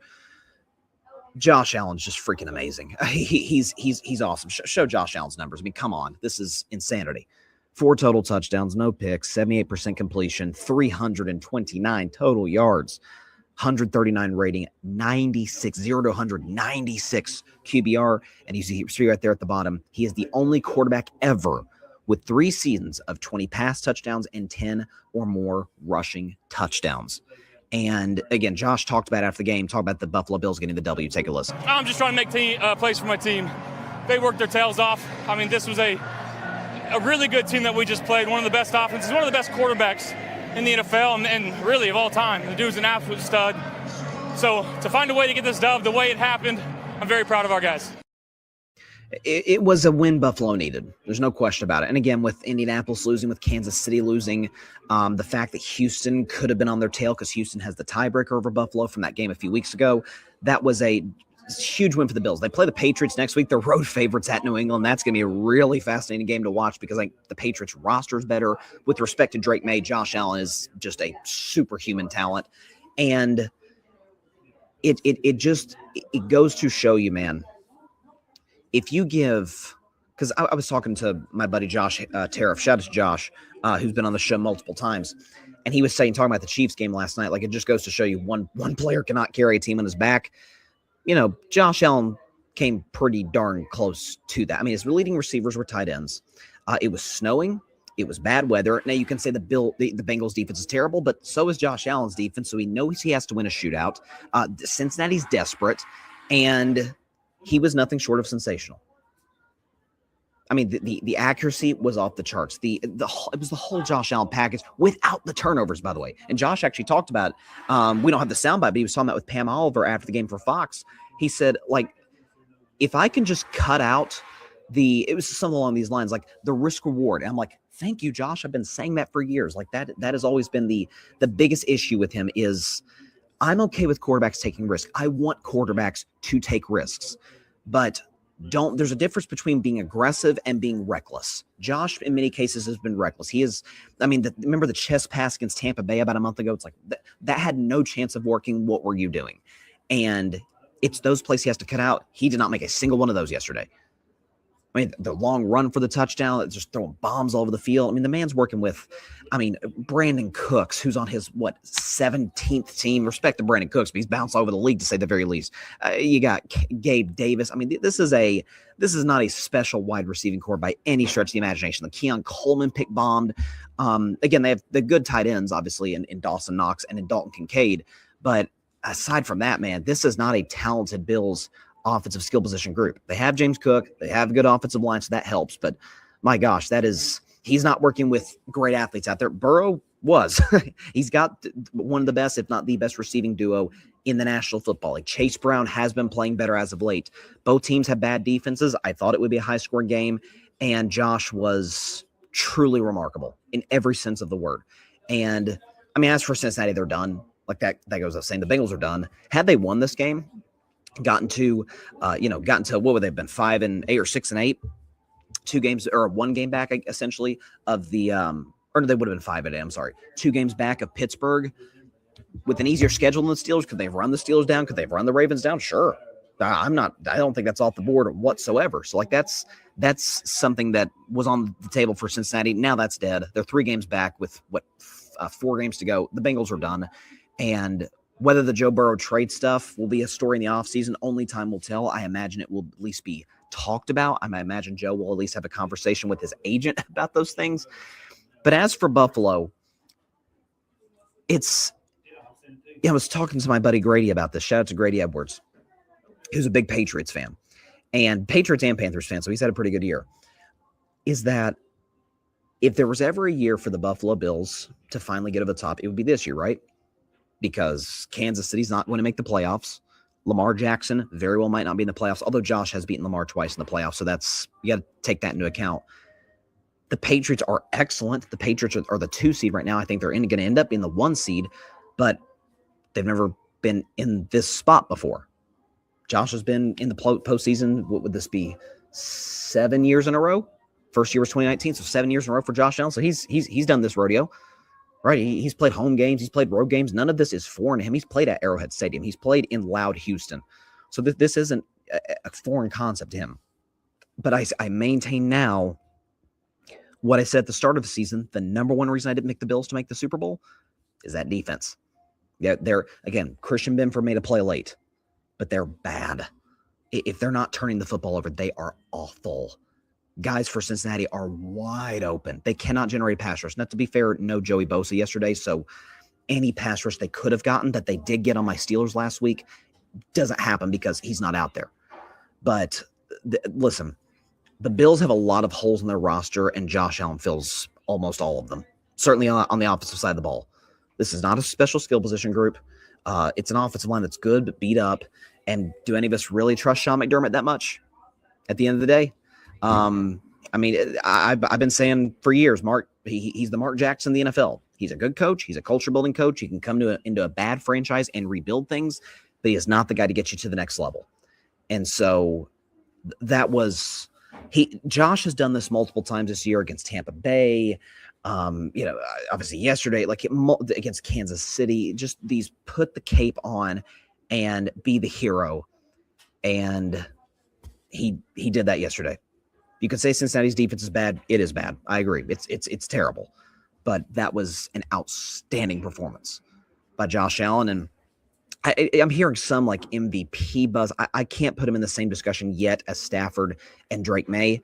Josh Allen's just freaking amazing. He's awesome. Show Josh Allen's numbers. I mean, come on, this is insanity. 4 total touchdowns, no picks, 78% completion, 329 total yards, 139 rating, 96, 0 to 196 QBR. And you see right there at the bottom, he is the only quarterback ever with 3 seasons of 20 pass touchdowns and 10 or more rushing touchdowns. And again, Josh talked about after the game, talked about the Buffalo Bills getting the W. Take a listen. I'm just trying to make plays for my team. They worked their tails off. I mean, this was a really good team that we just played. One of the best offenses, one of the best quarterbacks in the NFL and really of all time. The dude's an absolute stud. So to find a way to get this dub the way it happened, I'm very proud of our guys. It was a win Buffalo needed. There's no question about it. And again, with Indianapolis losing, with Kansas City losing, the fact that Houston could have been on their tail because Houston has the tiebreaker over Buffalo from that game a few weeks ago, that was a huge win for the Bills. They play the Patriots next week. They're road favorites at New England. That's going to be a really fascinating game to watch because the Patriots roster is better. With respect to Drake May, Josh Allen is just a superhuman talent. And it goes to show you, man, if you give, because I was talking to my buddy Josh Tariff, shout out to Josh, who's been on the show multiple times, and he was talking about the Chiefs game last night. Like, it just goes to show you one player cannot carry a team on his back. You know, Josh Allen came pretty darn close to that. I mean, his leading receivers were tight ends. It was snowing. It was bad weather. Now, you can say the Bengals defense is terrible, but so is Josh Allen's defense, so he knows he has to win a shootout. Cincinnati's desperate, and he was nothing short of sensational. I mean, the accuracy was off the charts. It was the whole Josh Allen package without the turnovers, by the way. And Josh actually talked about it. We don't have the soundbite, but he was talking about with Pam Oliver after the game for Fox. He said, like, if I can just cut out it was something along these lines, like the risk reward. And I'm like, thank you, Josh. I've been saying that for years. Like that has always been the biggest issue with him is I'm okay with quarterbacks taking risks. I want quarterbacks to take risks, but there's a difference between being aggressive and being reckless. Josh, in many cases, has been reckless. He is, I mean, remember the chest pass against Tampa Bay about a month ago? It's like that had no chance of working. What were you doing? And it's those plays he has to cut out. He did not make a single one of those yesterday. I mean, the long run for the touchdown, just throwing bombs all over the field. I mean, the man's working with, Brandon Cooks, who's on his, 17th team. Respect to Brandon Cooks, but he's bounced all over the league, to say the very least. You got Gabe Davis. I mean, this is not a special wide receiving core by any stretch of the imagination. The Keon Coleman pick bombed. Again, they have the good tight ends, obviously, in Dawson Knox and in Dalton Kincaid. But aside from that, man, this is not a talented Bills offensive skill position group. They have James Cook. They have a good offensive line, so that helps. But my gosh, he's not working with great athletes out there. Burrow was. He's got one of the best, if not the best, receiving duo in the National Football League. Chase Brown has been playing better as of late. Both teams have bad defenses. I thought it would be a high-scoring game, and Josh was truly remarkable in every sense of the word. And, as for Cincinnati, they're done. Like that goes without saying. The Bengals are done. Had they won this game, gotten to what would they have been, 5-8 or 6-8, 2 games or 1 game back essentially of the or they would have been 5-8. I'm sorry, 2 games back of Pittsburgh with an easier schedule than the Steelers. Could they have run the Steelers down? Could they have run the Ravens down? Sure. I don't think that's off the board whatsoever. So that's something that was on the table for Cincinnati. Now that's dead. They're 3 games back with 4 games to go. The Bengals are done, and whether the Joe Burrow trade stuff will be a story in the offseason, only time will tell. I imagine it will at least be talked about. I imagine Joe will at least have a conversation with his agent about those things. But as for Buffalo, I was talking to my buddy Grady about this. Shout out to Grady Edwards, who's a big Patriots fan, and Patriots and Panthers fan, so he's had a pretty good year. Is that if there was ever a year for the Buffalo Bills to finally get over the top, it would be this year, right? Because Kansas City's not going to make the playoffs. Lamar Jackson very well might not be in the playoffs, although Josh has beaten Lamar twice in the playoffs, so you got to take that into account. The Patriots are excellent. The Patriots are the 2 seed right now. I think they're going to end up being the 1 seed, but they've never been in this spot before. Josh has been in the postseason. What would this be? 7 years in a row? First year was 2019, so 7 years in a row for Josh Allen. So he's done this rodeo. Right, he's played home games. He's played road games. None of this is foreign to him. He's played at Arrowhead Stadium. He's played in loud Houston. So this isn't a foreign concept to him. But I maintain now what I said at the start of the season. The number one reason I didn't pick the Bills to make the Super Bowl is that defense. Yeah, again, Christian Benford made a play late, but they're bad. If they're not turning the football over, they are awful. Guys for Cincinnati are wide open. They cannot generate pass rush. Not to be fair, no Joey Bosa yesterday, so any pass rush they could have gotten that they did get on my Steelers last week doesn't happen because he's not out there. But listen, the Bills have a lot of holes in their roster, and Josh Allen fills almost all of them, certainly on the offensive side of the ball. This is not a special skill position group. It's an offensive line that's good but beat up. And do any of us really trust Sean McDermott that much at the end of the day? I mean, I've been saying for years, he's the Mark Jackson of the NFL. He's a good coach. He's a culture-building coach. He can come into a bad franchise and rebuild things, but he is not the guy to get you to the next level. And so Josh has done this multiple times this year against Tampa Bay. Obviously yesterday, against Kansas City, just these put the cape on and be the hero. And he did that yesterday. You could say Cincinnati's defense is bad. It is bad. I agree. It's terrible. But that was an outstanding performance by Josh Allen. And I'm hearing some like MVP buzz. I can't put him in the same discussion yet as Stafford and Drake May.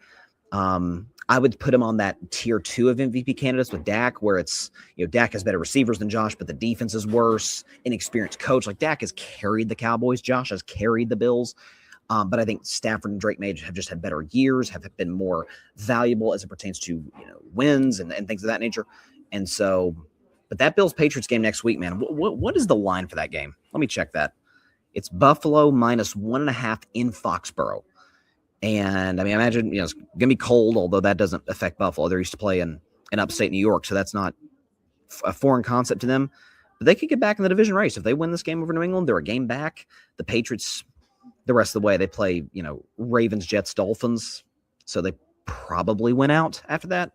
I would put him on that tier 2 of MVP candidates with Dak, where it's, Dak has better receivers than Josh, but the defense is worse. Inexperienced coach. Like Dak has carried the Cowboys. Josh has carried the Bills. But I think Stafford and Drake May have just had better years, have been more valuable as it pertains to, wins and things of that nature. And so, but that Bills-Patriots game next week, man, what is the line for that game? Let me check that. It's Buffalo -1.5 in Foxborough. And I mean, I imagine, it's going to be cold, although that doesn't affect Buffalo. They're used to play in upstate New York, so that's not a foreign concept to them. But they could get back in the division race. If they win this game over New England, they're a game back. The Patriots, the rest of the way, they play, Ravens, Jets, Dolphins. So they probably win out after that.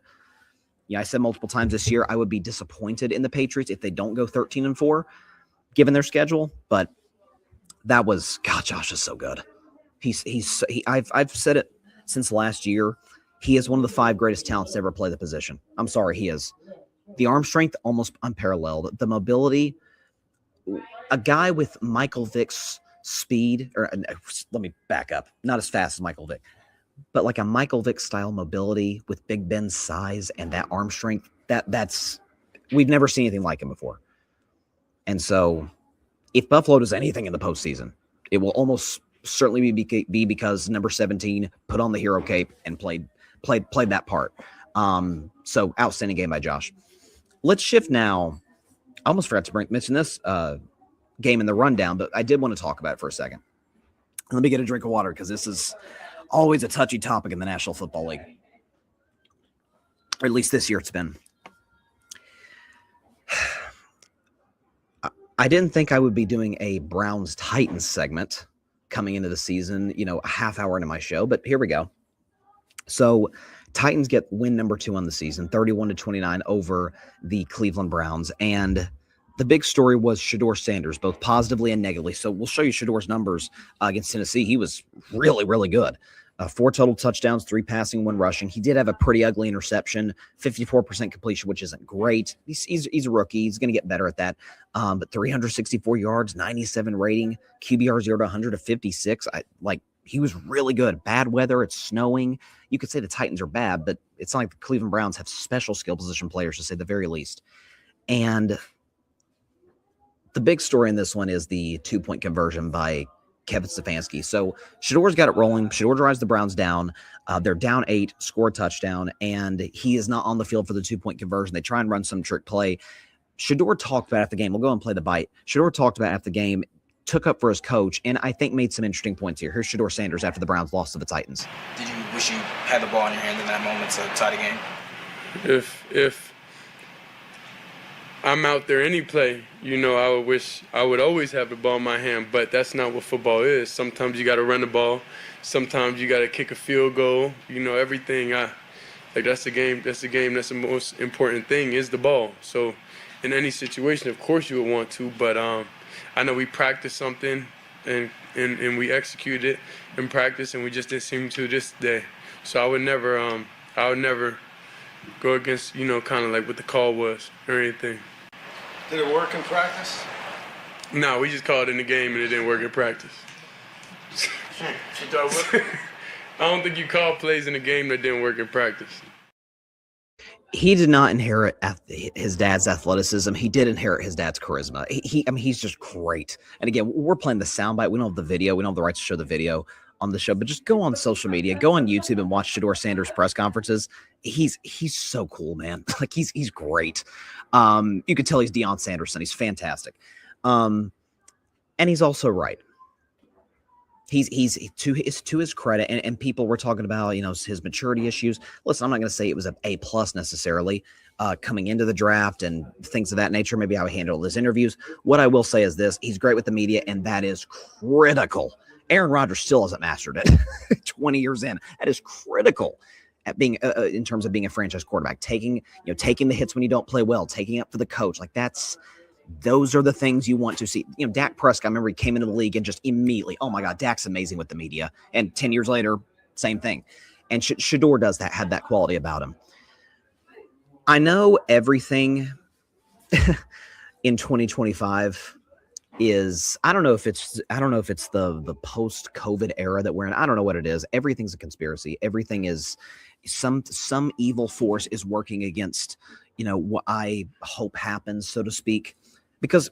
Yeah, I said multiple times this year, I would be disappointed in the Patriots if they don't go 13-4, given their schedule. But that was, God, Josh is so good. I've said it since last year. He is one of the 5 greatest talents to ever play the position. I'm sorry, he is. The arm strength, almost unparalleled. The mobility, a guy with Michael Vick's speed, or let me back up, not as fast as Michael Vick, but like a Michael Vick style mobility with Big Ben's size and that arm strength, that's we've never seen anything like him before. And so if Buffalo does anything in the postseason, it will almost certainly be because number 17 put on the hero cape and played that part. So outstanding game by Josh. Let's shift now. I almost forgot to mention this game in the rundown, but I did want to talk about it for a second. Let me get a drink of water because this is always a touchy topic in the National Football League. Or at least this year it's been. I didn't think I would be doing a Browns-Titans segment coming into the season, a half hour into my show, but here we go. So Titans get win number 2 on the season, 31-29 over the Cleveland Browns. And the big story was Shedeur Sanders, both positively and negatively. So we'll show you Shedeur's numbers against Tennessee. He was really, really good. 4 total touchdowns, 3 passing, 1 rushing. He did have a pretty ugly interception, 54% completion, which isn't great. He's a rookie. He's going to get better at that. But 364 yards, 97 rating, QBR 0 to 100 to 56. He was really good. Bad weather. It's snowing. You could say the Titans are bad, but it's not like the Cleveland Browns have special skill position players, to say the very least. And the big story in this one is the 2-point conversion by Kevin Stefanski. So Shedeur's got it rolling. Shedeur drives the Browns down. They're down 8, score a touchdown, and he is not on the field for the 2-point conversion. They try and run some trick play. Shedeur talked about after the game. We'll go and play the bite. Shedeur talked about after the game, took up for his coach, and I think made some interesting points here. Here's Shedeur Sanders after the Browns lost to the Titans. Did you wish you had the ball in your hand in that moment to tie the game? If I'm out there any play, I would wish I would always have the ball in my hand, but that's not what football is. Sometimes you got to run the ball. Sometimes you got to kick a field goal. Everything. That's the game. That's the most important thing is the ball. So in any situation, of course you would want to, but I know we practiced something and we executed it in practice, and we just didn't seem to this day. So I would never go against, kind of like what the call was or anything. Did it work in practice? No, we just called it in the game, and it didn't work in practice. I don't think you call plays in a game that didn't work in practice. He did not inherit his dad's athleticism. He did inherit his dad's charisma. He's just great. And again, we're playing the soundbite. We don't have the video. We don't have the rights to show the video on the show, but just go on social media, go on YouTube and watch Shedeur Sanders press conferences. He's so cool, man. Like he's great. You could tell he's Deion Sanders' son. He's fantastic. And he's also right. He's to his credit, and people were talking about, his maturity issues. Listen, I'm not going to say it was an A+ necessarily coming into the draft and things of that nature. Maybe how he handled his interviews. What I will say is this: he's great with the media, and that is critical. Aaron Rodgers still hasn't mastered it 20 years in. That is critical at being in terms of being a franchise quarterback, taking the hits when you don't play well, taking up for the coach. Like those are the things you want to see. Dak Prescott, I remember he came into the league and just immediately, oh my God, Dak's amazing with the media. And 10 years later, same thing. And Shedeur had that quality about him. I know everything in 2025 is, I don't know if it's the post-COVID era that we're in. I don't know what it is. Everything's a conspiracy. Everything is some evil force is working against, what I hope happens, so to speak. Because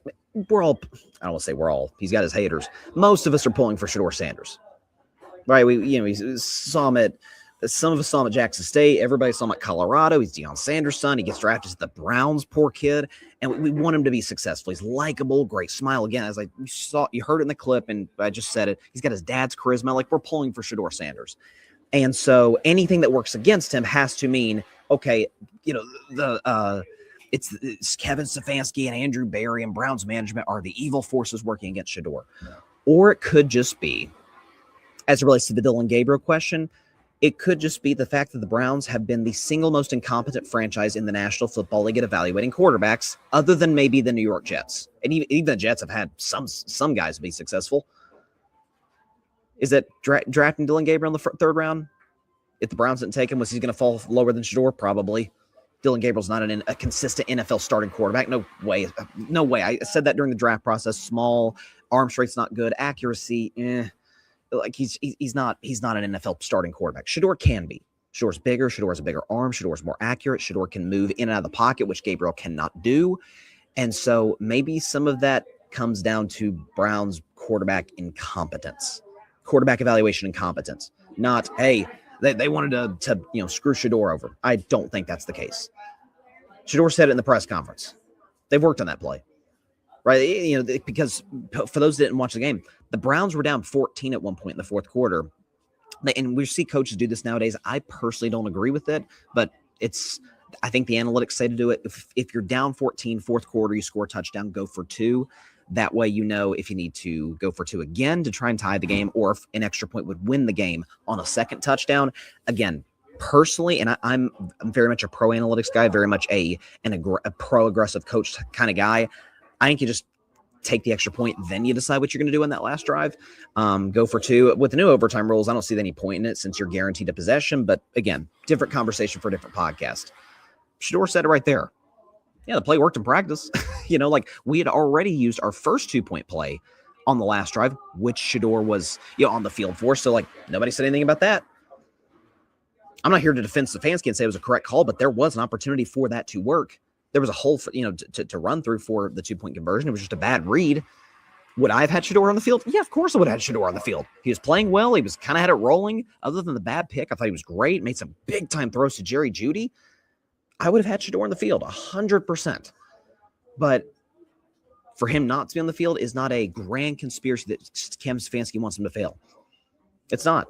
we're all, I don't want to say we're all, he's got his haters. Most of us are pulling for Shedeur Sanders, right? We saw him some of us saw him at Jackson State. Everybody saw him at Colorado. He's Deion Sanders' son. He gets drafted to the Browns, poor kid. And we want him to be successful. He's likable, great smile. Again, as you heard it in the clip, and I just said it, he's got his dad's charisma. Like, we're pulling for Shedeur Sanders. And so anything that works against him has to mean, okay, it's Kevin Stefanski and Andrew Berry and Browns management are the evil forces working against Shedeur. Yeah. Or it could just be, as it relates to the Dillon Gabriel question, it could just be the fact that the Browns have been the single most incompetent franchise in the National Football League at evaluating quarterbacks, other than maybe the New York Jets. And even the Jets have had some guys be successful. Is that drafting Dillon Gabriel in the third round? If the Browns didn't take him, was he going to fall lower than Shedeur? Probably. Dillon Gabriel's not a consistent NFL starting quarterback. No way. No way. I said that during the draft process. Small, arm straight's not good. Accuracy, like he's not an NFL starting quarterback. Shedeur can be. Shedeur's bigger. Shedeur has a bigger arm. Shedeur's more accurate. Shedeur can move in and out of the pocket, which Gabriel cannot do. And so maybe some of that comes down to Brown's quarterback incompetence, quarterback evaluation incompetence. Not, hey, they wanted to screw Shedeur over. I don't think that's the case. Shedeur said it in the press conference. They've worked on that play, right? Because for those that didn't watch the game, the Browns were down 14 at one point in the fourth quarter. And we see coaches do this nowadays. I personally don't agree with it, but I think the analytics say to do it. If you're down 14, fourth quarter, you score a touchdown, go for two. That way, if you need to go for two again to try and tie the game, or if an extra point would win the game on a second touchdown. Again, personally, and I'm very much a pro analytics guy, very much a pro aggressive coach kind of guy. I think you just take the extra point, then you decide what you're going to do on that last drive. Go for two. With the new overtime rules, I don't see any point in it since you're guaranteed a possession. But again, different conversation for a different podcast. Shedeur said it right there. Yeah, the play worked in practice. Like we had already used our first 2-point play on the last drive, which Shedeur was on the field for. So, like, nobody said anything about that. I'm not here to defend Stefanski and say it was a correct call, but there was an opportunity for that to work. There was a hole for, to run through for the 2-point conversion. It was just a bad read. Would I have had Shedeur on the field? Yeah, of course I would have had Shedeur on the field. He was playing well. He was kind of had it rolling. Other than the bad pick, I thought he was great. Made some big-time throws to Jerry Jeudy. I would have had Shedeur on the field 100%. But for him not to be on the field is not a grand conspiracy that Kevin Stefanski wants him to fail. It's not.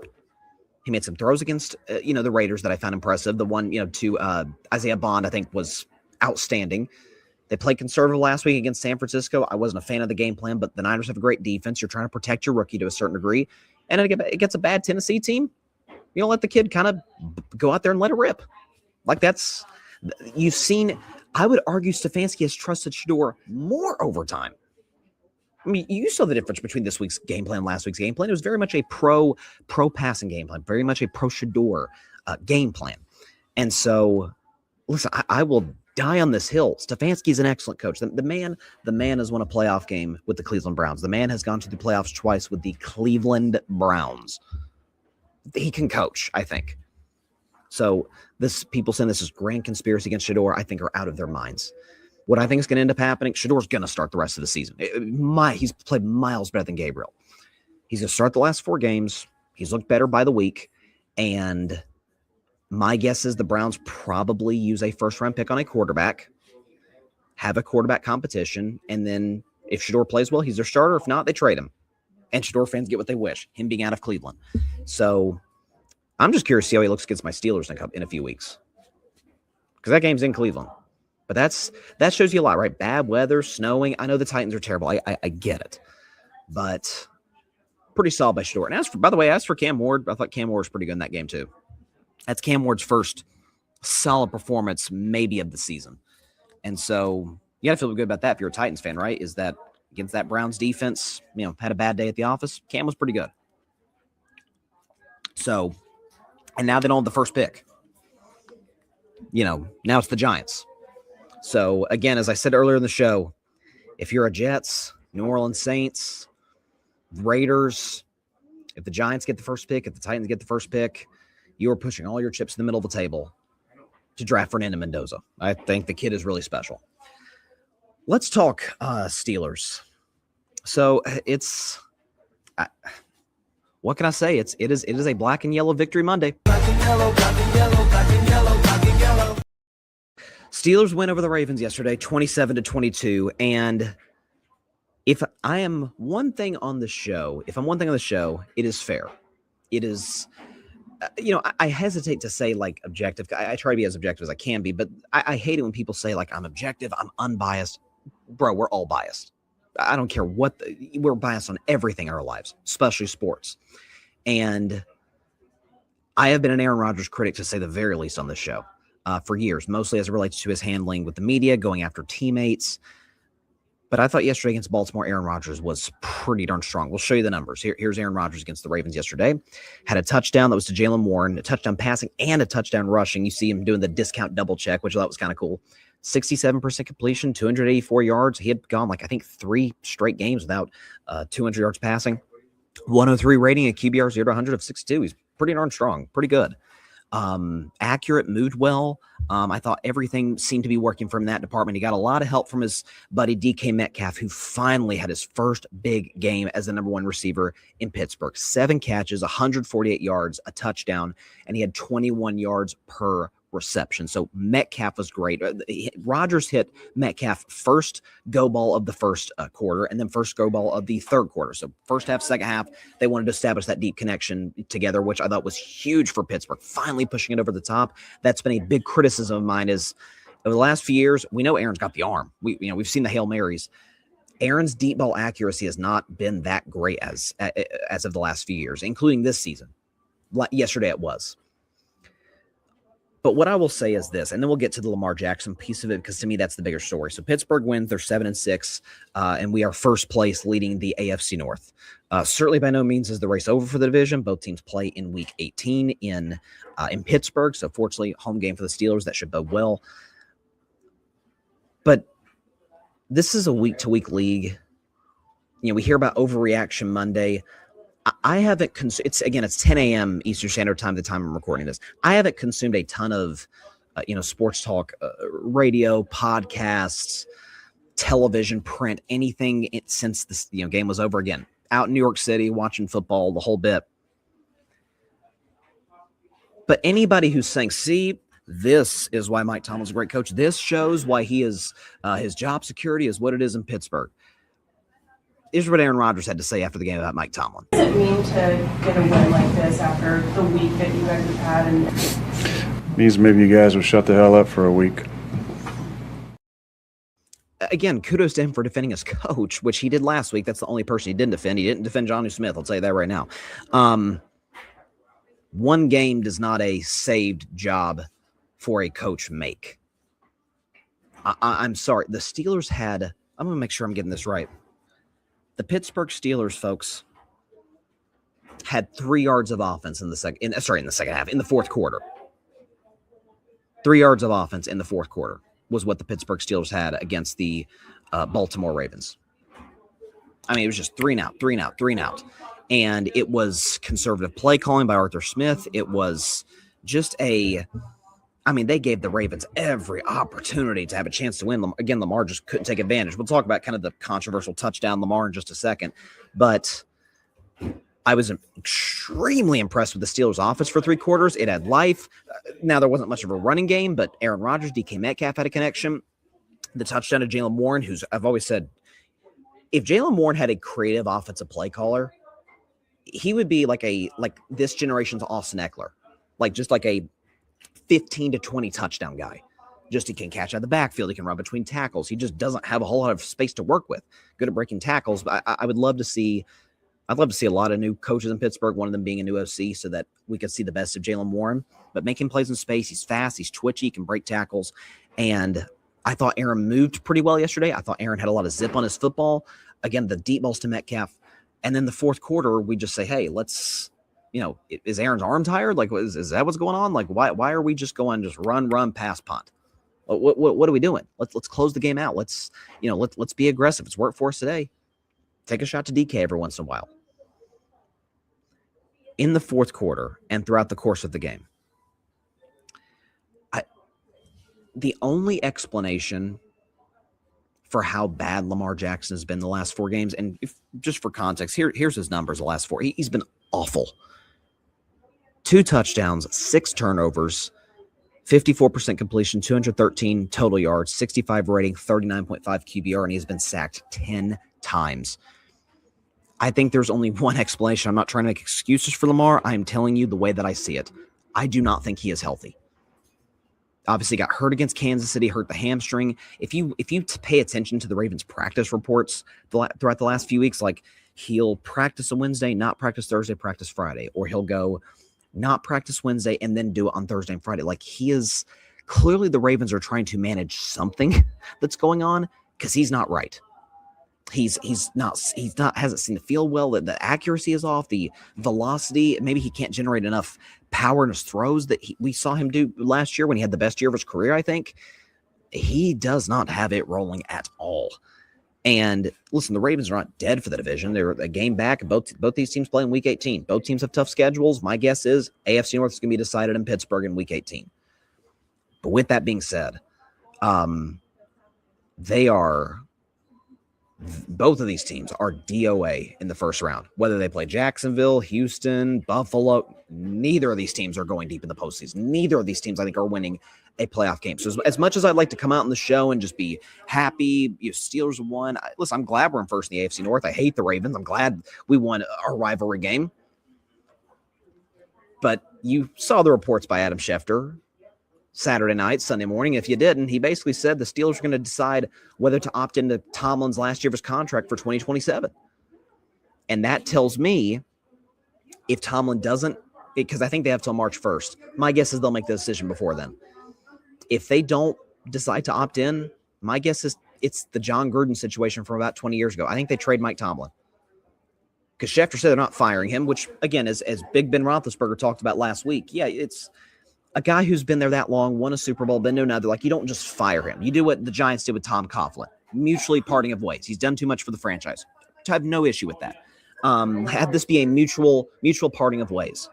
He made some throws against, the Raiders that I found impressive. The one, to Isaiah Bond, I think was outstanding. They played conservative last week against San Francisco. I wasn't a fan of the game plan, but the Niners have a great defense. You're trying to protect your rookie to a certain degree. And it gets a bad Tennessee team. You don't let the kid kind of go out there and let it rip. Like you've seen, I would argue Stefanski has trusted Shedeur more over time. I mean, you saw the difference between this week's game plan and last week's game plan. It was very much a pro passing game plan, very much a pro Shedeur game plan. And so, listen, I will die on this hill. Stefanski's an excellent coach. The man has won a playoff game with the Cleveland Browns. The man has gone to the playoffs twice with the Cleveland Browns. He can coach, I think. So people saying this is grand conspiracy against Shedeur, I think are out of their minds. What I think is going to end up happening, Shedeur's going to start the rest of the season. He's played miles better than Gabriel. He's going to start the last 4 games. He's looked better by the week. And my guess is the Browns probably use a first-round pick on a quarterback, have a quarterback competition, and then if Shedeur plays well, he's their starter. If not, they trade him. And Shedeur fans get what they wish, him being out of Cleveland. So I'm just curious to see how he looks against my Steelers in a few weeks. Because that game's in Cleveland. But that shows you a lot, right? Bad weather, snowing. I know the Titans are terrible. I get it. But pretty solid by Shedeur. And by the way, as for Cam Ward, I thought Cam Ward was pretty good in that game too. That's Cam Ward's first solid performance maybe of the season. And so you got to feel good about that if you're a Titans fan, right? Is that against that Browns defense, had a bad day at the office. Cam was pretty good. So, and now they don't have the first pick. Now it's the Giants. So, again, as I said earlier in the show, if you're a Jets, New Orleans Saints, Raiders, if the Giants get the first pick, if the Titans get the first pick, you are pushing all your chips in the middle of the table to draft Fernando Mendoza. I think the kid is really special. Let's talk Steelers. So what can I say? It is a black and yellow victory Monday. Black and yellow, black and yellow, black and yellow, black and yellow. Steelers win over the Ravens yesterday, 27-22. And if I'm one thing on the show, it is fair. It is, I hesitate to say like objective. I try to be as objective as I can be, but I hate it when people say like I'm objective, I'm unbiased. Bro, we're all biased. I don't care we're biased on everything in our lives, especially sports. And I have been an Aaron Rodgers critic, to say the very least, on this show for years, mostly as it relates to his handling with the media, going after teammates. But I thought yesterday against Baltimore, Aaron Rodgers was pretty darn strong. We'll show you the numbers. Here's Aaron Rodgers against the Ravens yesterday. Had a touchdown that was to Jaylen Warren, a touchdown passing, and a touchdown rushing. You see him doing the discount double check, which I thought was kind of cool. 67% completion, 284 yards. He had gone 3 straight games without 200 yards passing. 103 rating, a QBR 0 to 100 of 62. He's pretty darn strong, pretty good. Accurate, moved well. I thought everything seemed to be working from that department. He got a lot of help from his buddy DK Metcalf, who finally had his first big game as the number 1 receiver in Pittsburgh. 7 catches, 148 yards, a touchdown, and he had 21 yards per reception. So Metcalf was great. Rodgers hit Metcalf first go ball of the first quarter, and then first go ball of the third quarter. So first half, second half, they wanted to establish that deep connection together, which I thought was huge for Pittsburgh, finally pushing it over the top. That's been a big criticism of mine, is over the last few years, we know Aaron's got the arm. We've seen the Hail Marys. Aaron's deep ball accuracy has not been that great as of the last few years, including this season. Yesterday it was. But what I will say is this, and then we'll get to the Lamar Jackson piece of it, because to me, that's the bigger story. So Pittsburgh wins, they're 7-6, and we are first place leading the AFC North. Certainly by no means is the race over for the division. Both teams play in week 18 in Pittsburgh. So fortunately, home game for the Steelers, that should bode well. But this is a week-to-week league. We hear about overreaction Monday. I haven't it's 10 a.m. Eastern Standard Time, the time I'm recording this. I haven't consumed a ton of, sports talk, radio, podcasts, television, print, anything since this, game was over. Again, out in New York City, watching football, the whole bit. But anybody who's saying, see, this is why Mike Tomlin's a great coach. This shows why he is, his job security is what it is in Pittsburgh. Here's what Aaron Rodgers had to say after the game about Mike Tomlin. What does it mean to get a win like this after the week that you guys have had? Means maybe you guys will shut the hell up for a week. Again, kudos to him for defending his coach, which he did last week. That's the only person he didn't defend. He didn't defend Jonnu Smith. I'll tell you that right now. One game does not a saved job for a coach make. I'm sorry. The Steelers had, I'm going to make sure I'm getting this right. The Pittsburgh Steelers, folks, had 3 yards of offense in the second half, in the fourth quarter. 3 yards of offense in the fourth quarter was what the Pittsburgh Steelers had against the Baltimore Ravens. I mean, it was just 3 and out, 3 and out, 3 and out. And it was conservative play calling by Arthur Smith. It was just they gave the Ravens every opportunity to have a chance to win. Again, Lamar just couldn't take advantage. We'll talk about kind of the controversial touchdown Lamar in just a second. But I was extremely impressed with the Steelers' offense for 3 quarters. It had life. Now, there wasn't much of a running game, but Aaron Rodgers, DK Metcalf had a connection. The touchdown to Jalen Warren, who's, I've always said, if Jalen Warren had a creative offensive play caller, he would be like this generation's Austin Eckler, just like a 15 to 20 touchdown guy. Just he can catch out of the backfield. He can run between tackles. He just doesn't have a whole lot of space to work with. Good at breaking tackles. But I would love to see. I'd love to see a lot of new coaches in Pittsburgh, one of them being a new OC, so that we could see the best of Jalen Warren. But making plays in space, he's fast, he's twitchy, he can break tackles. And I thought Aaron moved pretty well yesterday. I thought Aaron had a lot of zip on his football. Again, the deep balls to Metcalf. And then the fourth quarter, we just say, hey, let's, is Aaron's arm tired? Is that what's going on? Why are we just going just run, pass, punt? What are we doing? Let's close the game out. Let's be aggressive. It's worked for us today. Take a shot to DK every once in a while. In the fourth quarter and throughout the course of the game, the only explanation for how bad Lamar Jackson has been the last 4 games, and just for context, here's his numbers the last 4. He's been awful. 2 touchdowns, 6 turnovers, 54% completion, 213 total yards, 65 rating, 39.5 QBR, and he's been sacked 10 times. I think there's only one explanation. I'm not trying to make excuses for Lamar. I'm telling you the way that I see it. I do not think he is healthy. Obviously got hurt against Kansas City, hurt the hamstring. If you pay attention to the Ravens practice reports throughout the last few weeks, he'll practice on Wednesday, not practice Thursday, practice Friday, or he'll go not practice Wednesday and then do it on Thursday and Friday. He is clearly, the Ravens are trying to manage something that's going on because he's not right. He's not hasn't seen the field well. The accuracy is off. The velocity, maybe he can't generate enough power in his throws that we saw him do last year when he had the best year of his career. I think he does not have it rolling at all. And listen, the Ravens are not dead for the division. They're a game back. Both these teams play in Week 18. Both teams have tough schedules. My guess is AFC North is going to be decided in Pittsburgh in Week 18. But with that being said, both of these teams are DOA in the first round. Whether they play Jacksonville, Houston, Buffalo, neither of these teams are going deep in the postseason. Neither of these teams, I think, are winning a playoff game. So as much as I'd like to come out on the show and just be happy, Steelers won. Listen, I'm glad we're in first in the AFC North. I hate the Ravens. I'm glad we won our rivalry game. But you saw the reports by Adam Schefter Saturday night, Sunday morning. If you didn't, he basically said the Steelers are going to decide whether to opt into Tomlin's last year of his contract for 2027. And that tells me if Tomlin doesn't, because I think they have till March 1st, my guess is they'll make the decision before then. If they don't decide to opt in, my guess is it's the John Gruden situation from about 20 years ago. I think they trade Mike Tomlin. Because Schefter said they're not firing him, which, again, as Big Ben Roethlisberger talked about last week, yeah, it's a guy who's been there that long, won a Super Bowl, been to another. You don't just fire him. You do what the Giants did with Tom Coughlin, mutually parting of ways. He's done too much for the franchise. I have no issue with that. Have this be a mutual parting of ways.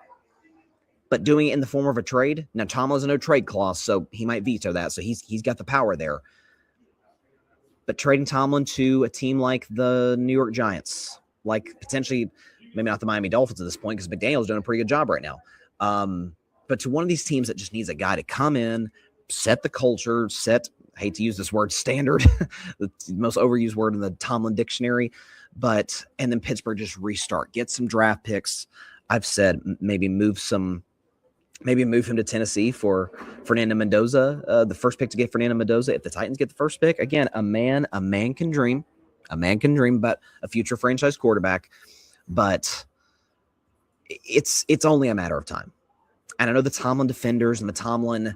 But doing it in the form of a trade, now Tomlin has a no trade clause, so he might veto that. So he's got the power there. But trading Tomlin to a team like the New York Giants, potentially, maybe not the Miami Dolphins at this point, because McDaniel's doing a pretty good job right now. But to one of these teams that just needs a guy to come in, set the culture, I hate to use this word, standard, the most overused word in the Tomlin dictionary, and then Pittsburgh just restart, get some draft picks. I've said maybe move him to Tennessee for Fernando Mendoza, the first pick to get Fernando Mendoza. If the Titans get the first pick, again, a man can dream. A man can dream about a future franchise quarterback, but it's only a matter of time. And I know the Tomlin defenders and the Tomlin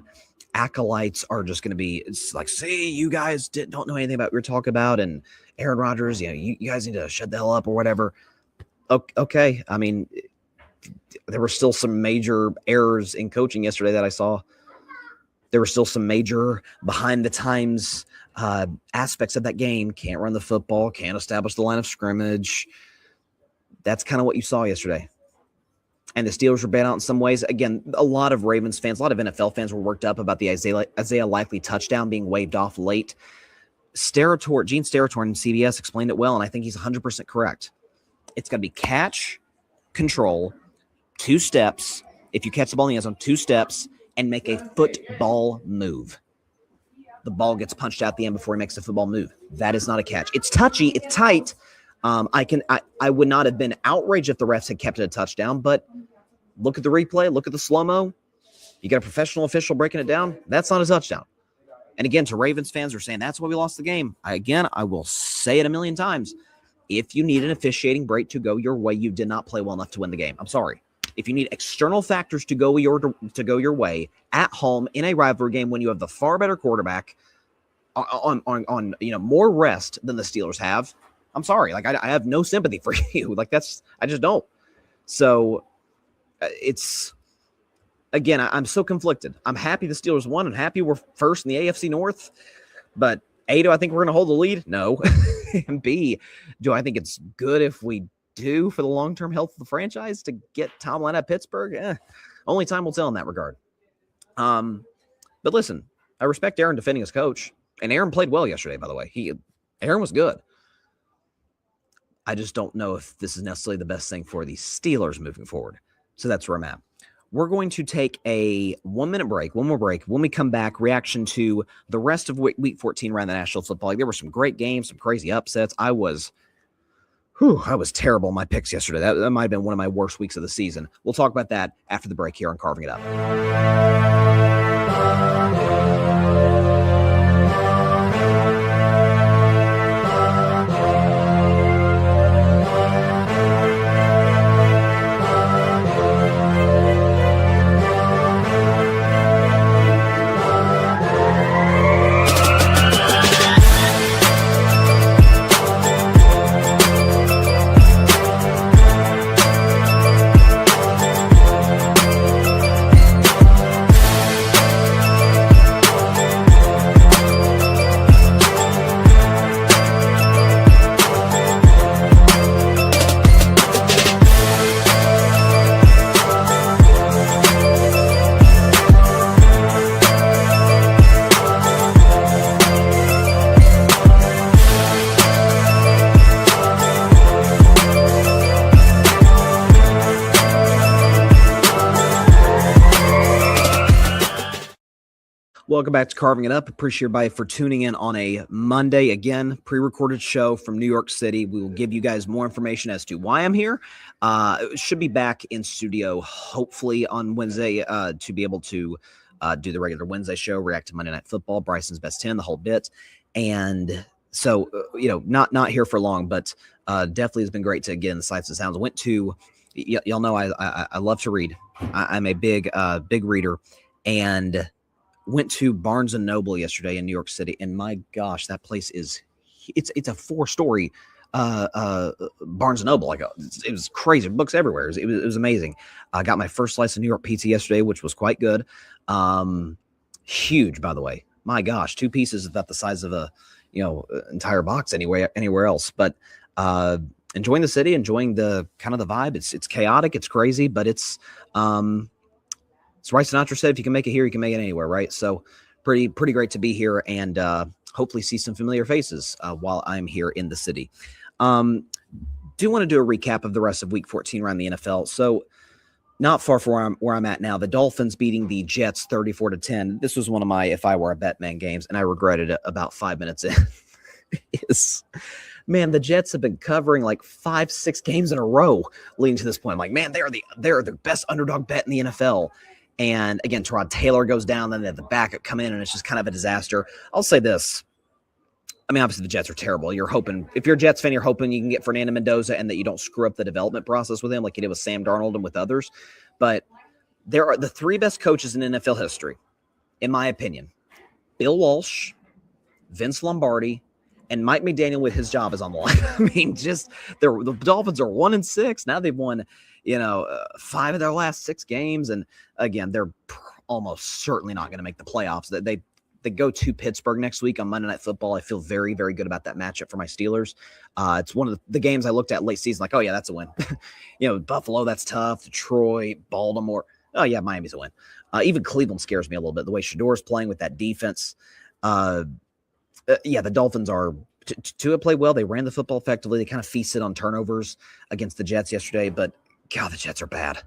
acolytes are just going to be, it's like, see, you guys don't know anything about what you're talking about, and Aaron Rodgers, you guys need to shut the hell up or whatever. Okay. I mean, there were still some major errors in coaching yesterday that I saw. There were still some major behind the times aspects of that game. Can't run the football, can't establish the line of scrimmage. That's kind of what you saw yesterday. And the Steelers were bad out in some ways. Again, a lot of Ravens fans, a lot of NFL fans were worked up about the Isaiah Likely touchdown being waved off late. Gene Steratore in CBS explained it well, and I think he's 100% correct. It's got to be catch, control, 2 steps. If you catch the ball in the end zone, 2 steps, and make a football move. The ball gets punched out the end before he makes the football move. That is not a catch. It's touchy. It's tight. I would not have been outraged if the refs had kept it a touchdown, but look at the replay, look at the slow-mo. You got a professional official breaking it down. That's not a touchdown. And again, to Ravens fans who are saying that's why we lost the game. I will say it a million times. If you need an officiating break to go your way, you did not play well enough to win the game. I'm sorry. If you need external factors to go your way at home in a rivalry game when you have the far better quarterback on more rest than the Steelers have, I'm sorry. Like, I have no sympathy for you. Like, I just don't. So it's, again, I'm so conflicted. I'm happy the Steelers won. I'm happy we're first in the AFC North. But A, do I think we're going to hold the lead? No. And B, do I think it's good if we do for the long-term health of the franchise to get Tomlin at Pittsburgh? Only time will tell in that regard. But listen, I respect Aaron defending his coach. And Aaron played well yesterday, by the way. Aaron was good. I just don't know if this is necessarily the best thing for the Steelers moving forward. So that's where I'm at. We're going to take a 1-minute break, one more break. When we come back, reaction to the rest of week 14 around the National Football League. There were some great games, some crazy upsets. I was terrible in my picks yesterday. That might have been one of my worst weeks of the season. We'll talk about that after the break here on Carving It Up. Welcome back to Carving It Up. Appreciate everybody for tuning in on a Monday. Again, pre-recorded show from New York City. We will give you guys more information as to why I'm here. Should be back in studio hopefully on Wednesday to be able to do the regular Wednesday show, react to Monday Night Football, Bryson's Best 10, the whole bit. And so, not here for long, but definitely has been great to get in the sights and sounds. Went to, y'all know I love to read. I'm a big reader, and went to Barnes & Noble yesterday in New York City, and my gosh, that place it's a 4-story Barnes & Noble. Like, it was crazy. Books everywhere. It was amazing. I got my first slice of New York pizza yesterday, which was quite good. Huge, by the way. My gosh, 2 pieces about the size of a entire box anywhere else. But enjoying the city, enjoying the kind of the vibe. It's chaotic, it's crazy, but it's Ray Sinatra said, if you can make it here, you can make it anywhere, right? So pretty great to be here and hopefully see some familiar faces while I'm here in the city. Do want to do a recap of the rest of week 14 around the NFL. So not far from where I'm at now, the Dolphins beating the Jets 34-10. This was one of my if I were a Batman games, and I regretted it about 5 minutes in. Man, the Jets have been covering like 5-6 games in a row leading to this point. I'm like, man, they're the best underdog bet in the NFL. And again, Tyrod Taylor goes down, then they have the backup come in, and it's just kind of a disaster. I'll say this. I mean, obviously the Jets are terrible. You're hoping, if you're a Jets fan, you're hoping you can get Fernando Mendoza and that you don't screw up the development process with him like you did with Sam Darnold and with others. But there are the 3 best coaches in NFL history in my opinion, Bill Walsh, Vince Lombardi, and Mike McDaniel with his job is on the line. I mean, the Dolphins are 1-6. Now they've won, 5 of their last 6 games. And again, they're almost certainly not going to make the playoffs. They go to Pittsburgh next week on Monday Night Football. I feel very, very good about that matchup for my Steelers. It's one of the games I looked at late season, like, oh yeah, that's a win. Buffalo, that's tough. Detroit, Baltimore. Oh yeah, Miami's a win. Even Cleveland scares me a little bit. The way Shedeur is playing with that defense. The Dolphins are Tua played well. They ran the football effectively. They kind of feasted on turnovers against the Jets yesterday, but God, the Jets are bad.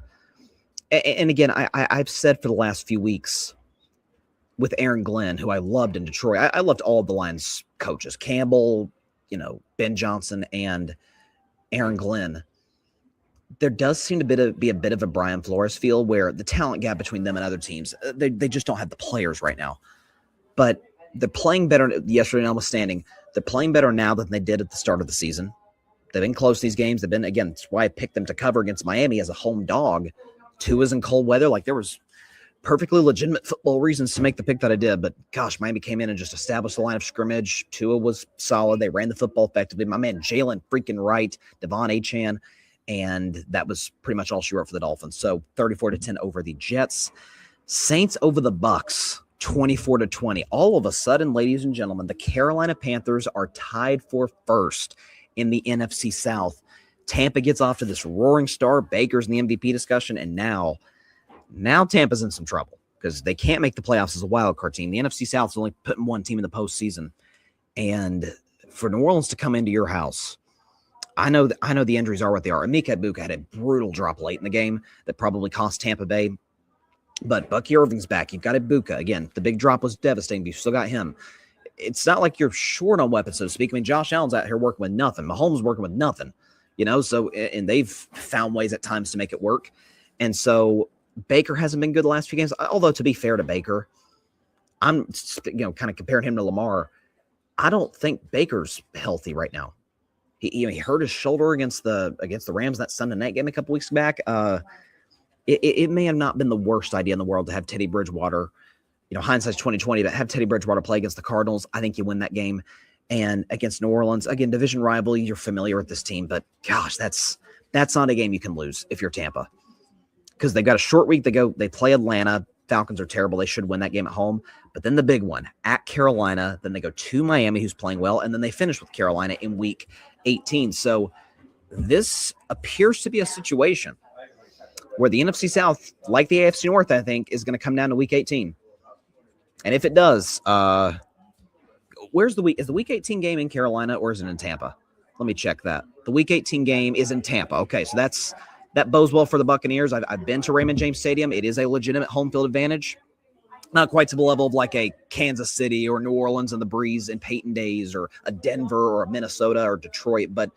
And again, I've said for the last few weeks with Aaron Glenn, who I loved in Detroit, I loved all of the Lions coaches, Campbell, Ben Johnson, and Aaron Glenn. There does seem to be a bit of a Brian Flores feel where the talent gap between them and other teams, they just don't have the players right now. But they're playing better yesterday, notwithstanding. They're playing better now than they did at the start of the season. They've been close these games. They've been, again, that's why I picked them to cover against Miami as a home dog. Tua's in cold weather. Like, there was perfectly legitimate football reasons to make the pick that I did. But, gosh, Miami came in and just established the line of scrimmage. Tua was solid. They ran the football effectively. My man, Jalen freaking Wright, Devon Achane. And that was pretty much all she wrote for the Dolphins. So 34-10 over the Jets. Saints over the Bucks, 24-20. All of a sudden, ladies and gentlemen, the Carolina Panthers are tied for first in the NFC South. Tampa gets off to this roaring start. Baker's in the MVP discussion. And now Tampa's in some trouble because they can't make the playoffs as a wild card team. The NFC South is only putting one team in the postseason. And for New Orleans to come into your house, I know the injuries are what they are. Emeka Egbuka had a brutal drop late in the game that probably cost Tampa Bay. But Bucky Irving's back. You've got Egbuka. Again, the big drop was devastating, but you still got him. It's not like you're short on weapons, so to speak. I mean, Josh Allen's out here working with nothing. Mahomes working with nothing. So, and they've found ways at times to make it work. And so Baker hasn't been good the last few games. Although, to be fair to Baker, I'm, kind of comparing him to Lamar. I don't think Baker's healthy right now. He hurt his shoulder against the Rams that Sunday night game a couple weeks back. It may have not been the worst idea in the world to have Teddy Bridgewater, hindsight's 2020, but have Teddy Bridgewater play against the Cardinals. I think you win that game. And against New Orleans, again, division rival, you're familiar with this team, but gosh, that's not a game you can lose if you're Tampa. Because they've got a short week. They play Atlanta. Falcons are terrible. They should win that game at home. But then the big one, at Carolina, then they go to Miami, who's playing well, and then they finish with Carolina in week 18. So this appears to be a situation where the NFC South, like the AFC North, I think, is going to come down to week 18. And if it does, is the week 18 game in Carolina or is it in Tampa? Let me check that. The week 18 game is in Tampa. Okay, so that bodes well for the Buccaneers. I've been to Raymond James Stadium. It is a legitimate home field advantage. Not quite to the level of like a Kansas City or New Orleans and the Breeze and Peyton days or a Denver or a Minnesota or Detroit, but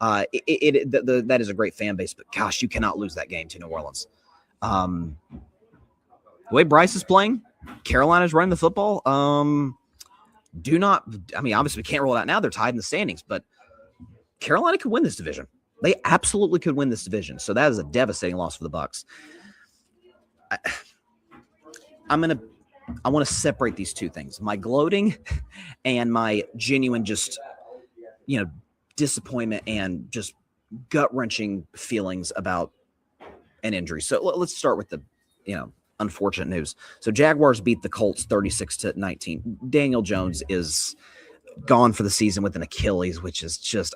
that is a great fan base. But gosh, you cannot lose that game to New Orleans. The way Bryce is playing, Carolina's running the football. Obviously we can't roll it out now. They're tied in the standings, but Carolina could win this division. They absolutely could win this division. So that is a devastating loss for the Bucs. I want to separate these two things, my gloating and my genuine disappointment and just gut-wrenching feelings about an injury. So let's start with the, unfortunate news. So Jaguars beat the Colts 36-19. Daniel Jones is gone for the season with an Achilles, which is just,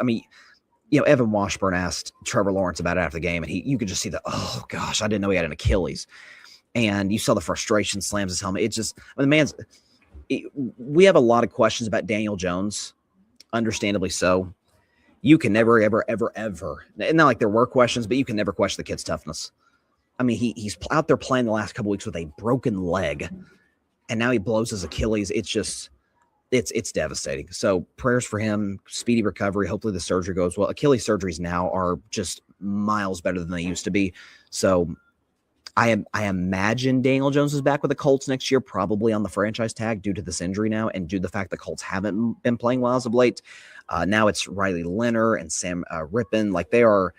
Evan Washburn asked Trevor Lawrence about it after the game, and you could just see oh gosh, I didn't know he had an Achilles. And you saw the frustration, slams his helmet. It's just, we have a lot of questions about Daniel Jones, understandably so. You can never, ever, ever, ever, not like there were questions, but you can never question the kid's toughness. He's out there playing the last couple weeks with a broken leg, and now he blows his Achilles. It's just, it's devastating. So prayers for him, speedy recovery. Hopefully the surgery goes well. Achilles surgeries now are just miles better than they used to be. So I imagine Daniel Jones is back with the Colts next year, probably on the franchise tag due to this injury now and due to the fact the Colts haven't been playing well as of late. Now it's Riley Leonard and Sam Rippon. Like they're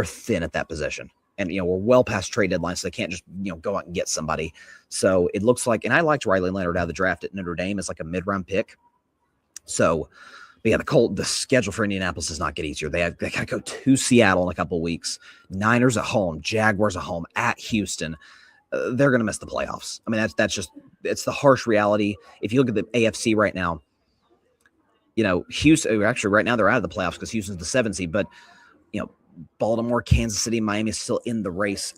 thin at that position. And, we're well past trade deadline, so they can't just, go out and get somebody. So it looks like, and I liked Riley Leonard out of the draft at Notre Dame as like a mid-round pick. So, but yeah, the schedule for Indianapolis does not get easier. They got to go to Seattle in a couple of weeks. Niners at home, Jaguars at home, at Houston. They're going to miss the playoffs. I mean, that's just, it's the harsh reality. If you look at the AFC right now, Houston, actually right now they're out of the playoffs because Houston's the 7th seed, but, Baltimore, Kansas City, Miami is still in the race.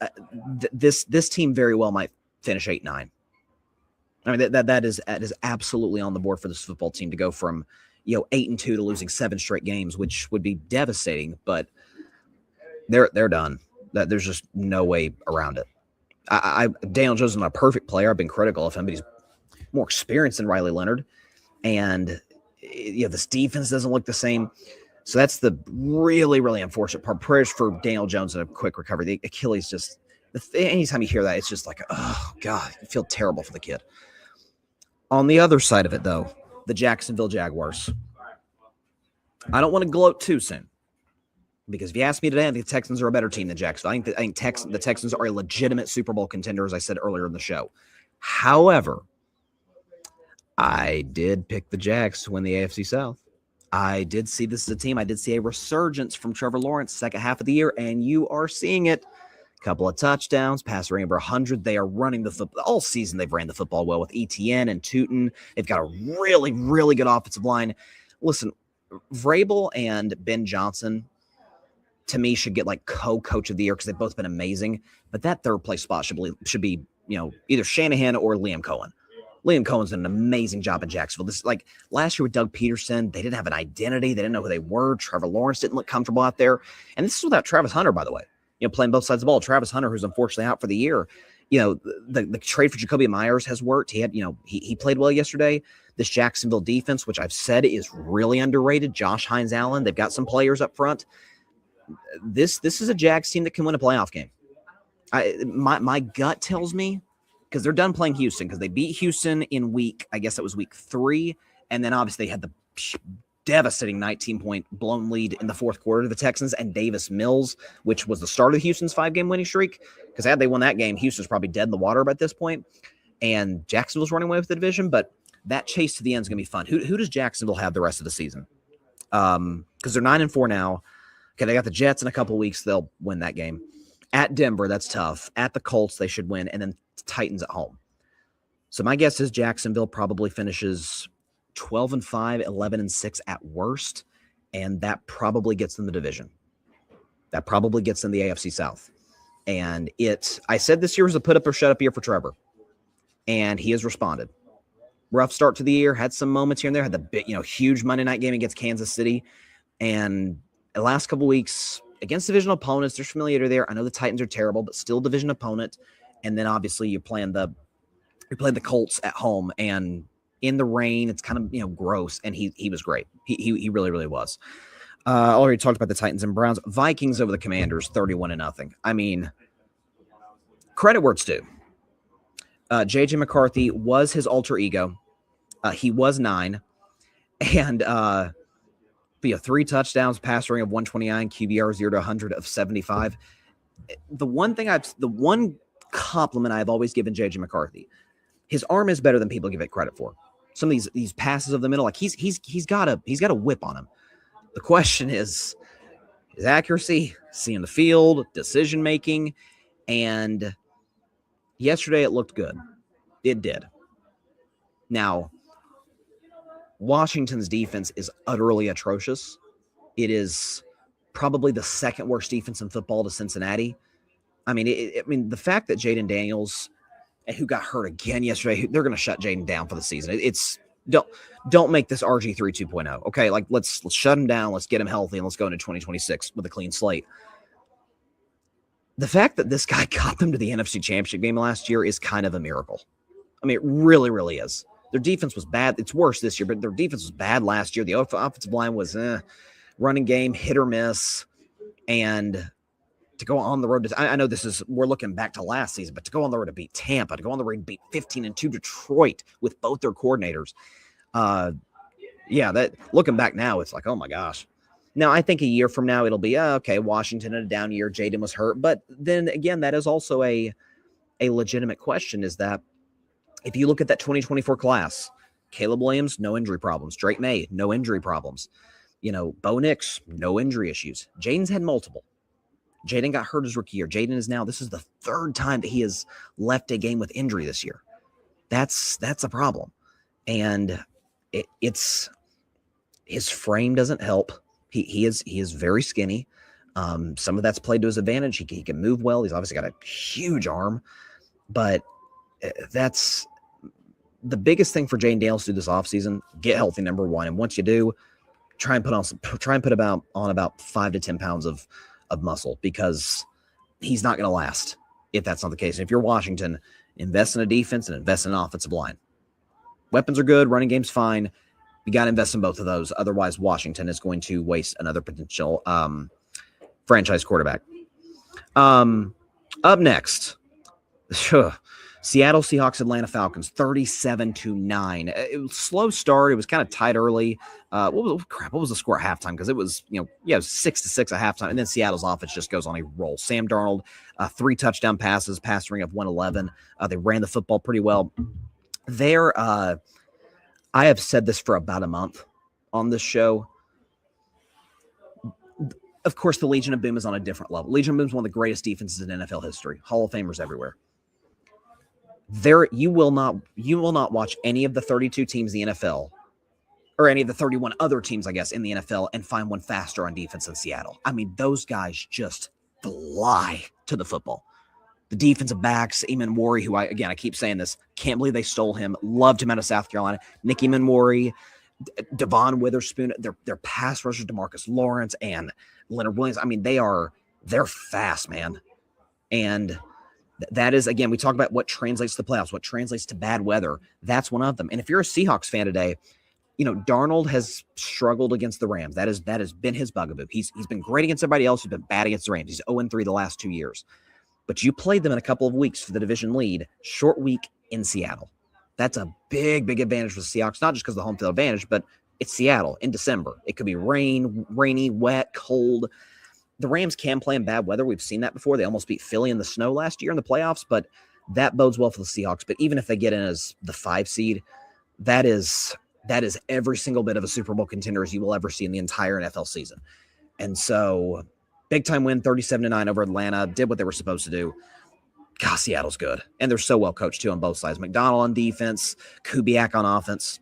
This team very well might finish 8-9. I mean, that is absolutely on the board for this football team to go from 8-2 to losing 7 straight games, which would be devastating. But they're done. There's just no way around it. Daniel Jones is not a perfect player. I've been critical of him, but he's more experienced than Riley Leonard, and this defense doesn't look the same. So that's the really, really unfortunate part. Prayers for Daniel Jones and a quick recovery. The Achilles just, anytime you hear that, it's just like, oh, God, I feel terrible for the kid. On the other side of it, though, the Jacksonville Jaguars. I don't want to gloat too soon, because if you ask me today, I think the Texans are a better team than Jacksonville. I think the Texans are a legitimate Super Bowl contender, as I said earlier in the show. However, I did pick the Jags to win the AFC South. I did see this as a team. I did see a resurgence from Trevor Lawrence second half of the year, and you are seeing it. Couple of touchdowns, pass rating over 100. They are running the football all season. They've ran the football well with ETN and Tootin. They've got a really, really good offensive line. Listen, Vrabel and Ben Johnson, to me, should get like co-coach of the year because they've both been amazing. But that third place spot should be either Shanahan or Liam Cohen. Liam Cohen's done an amazing job in Jacksonville. This like last year with Doug Peterson, they didn't have an identity. They didn't know who they were. Trevor Lawrence didn't look comfortable out there. And this is without Travis Hunter, by the way. Playing both sides of the ball. Travis Hunter, who's unfortunately out for the year. The trade for Jacoby Myers has worked. He had, he played well yesterday. This Jacksonville defense, which I've said is really underrated. Josh Hines-Allen, they've got some players up front. This is a Jags team that can win a playoff game. My gut tells me, because they're done playing Houston, because they beat Houston in week 3, and then obviously they had the devastating 19-point blown lead in the fourth quarter to the Texans and Davis Mills, which was the start of Houston's 5-game winning streak, because had they won that game, Houston's probably dead in the water by this point, and Jacksonville's running away with the division, but that chase to the end is going to be fun. Who does Jacksonville have the rest of the season? Because they're 9-4 now. Okay, they got the Jets in a couple weeks. They'll win that game. At Denver, that's tough. At the Colts, they should win, and then Titans at home. So my guess is Jacksonville probably finishes 12-5, 11-6 at worst, and that probably gets them the division. That probably gets them the AFC South. And I said this year was a put up or shut up year for Trevor, and he has responded. Rough start to the year, had some moments here and there, had the big, huge Monday night game against Kansas City, and the last couple weeks against divisional opponents, there's familiarity there. I know the Titans are terrible, but still division opponent. And then obviously you're playing the Colts at home, and in the rain, it's kind of gross. And he was great. He really, really was. I already talked about the Titans and Browns. Vikings over the Commanders, 31-0. I mean, credit where it's due. JJ McCarthy was his alter ego. He was 9, and 3 touchdowns, pass rating of 129, QBR 0 to 100 of 75. The one compliment I've always given JJ McCarthy, his arm is better than people give it credit for. Some of these passes of the middle, like he's got a whip on him. The question is his accuracy, seeing the field, decision making, and yesterday it looked good. It did. Now, Washington's defense is utterly atrocious. It is probably the second worst defense in football to Cincinnati. I mean, the fact that Jaden Daniels, who got hurt again yesterday, they're going to shut Jaden down for the season. Don't make this RG3 2.0. Okay, like let's shut him down, let's get him healthy, and let's go into 2026 with a clean slate. The fact that this guy got them to the NFC Championship game last year is kind of a miracle. I mean, it really, really is. Their defense was bad. It's worse this year, but their defense was bad last year. The offensive line was running game, hit or miss, and to go on the road to, I know we're looking back to last season, but to go on the road to beat Tampa, to go on the road and beat 15-2 Detroit with both their coordinators. That looking back now, it's like, oh my gosh. Now, I think a year from now, it'll be, okay, Washington in a down year, Jaden was hurt. But then again, that is also a legitimate question, is that if you look at that 2024 class, Caleb Williams, no injury problems. Drake May, no injury problems. Bo Nix, no injury issues. Jaden's had multiple. Jaden got hurt his rookie year. Jaden is now, this is the third time that he has left a game with injury this year. That's a problem. And it's his frame doesn't help. He is very skinny. Some of that's played to his advantage. He can move well. He's obviously got a huge arm, but that's the biggest thing for Jaden Daniels to do this offseason. Get healthy, number one, and once you do, try and put about 5 to 10 pounds of muscle, because he's not going to last if that's not the case. And if you're Washington, invest in a defense and invest in an offensive line. Weapons are good, running game's fine. You got to invest in both of those. Otherwise, Washington is going to waste another potential franchise quarterback. Up next, Seattle Seahawks, Atlanta Falcons, 37-9. It was a slow start. It was kind of tight early. What was the score at halftime? Because it was, it was 6-6 at halftime. And then Seattle's offense just goes on a roll. Sam Darnold, 3 touchdown passes, pass ring of 111. They ran the football pretty well. I have said this for about a month on this show. Of course, the Legion of Boom is on a different level. Legion of Boom is one of the greatest defenses in NFL history. Hall of Famers everywhere. You will not watch any of the 32 teams in the NFL, or any of the 31 other teams, I guess, in the NFL, and find one faster on defense than Seattle. I mean, those guys just fly to the football. The defensive backs, Eamon Warry, who I keep saying this, can't believe they stole him. Loved him out of South Carolina. Nick Eamon Warry, Devon Witherspoon, their pass rushers, DeMarcus Lawrence and Leonard Williams. I mean, they're fast, man. And that is, again, we talk about what translates to the playoffs, what translates to bad weather. That's one of them. And if you're a Seahawks fan today, Darnold has struggled against the Rams. That has been his bugaboo. He's been great against everybody else. He's been bad against the Rams. He's 0-3 the last 2 years. But you played them in a couple of weeks for the division lead, short week in Seattle. That's a big, big advantage for the Seahawks, not just because of the home field advantage, but it's Seattle in December. It could be rainy, wet, cold. The Rams can play in bad weather. We've seen that before. They almost beat Philly in the snow last year in the playoffs, but that bodes well for the Seahawks. But even if they get in as the 5 seed, that is every single bit of a Super Bowl contender as you will ever see in the entire NFL season. And so, big time win, 37-9 over Atlanta. Did what they were supposed to do. God, Seattle's good. And they're so well coached too on both sides. McDonald on defense, Kubiak on offense.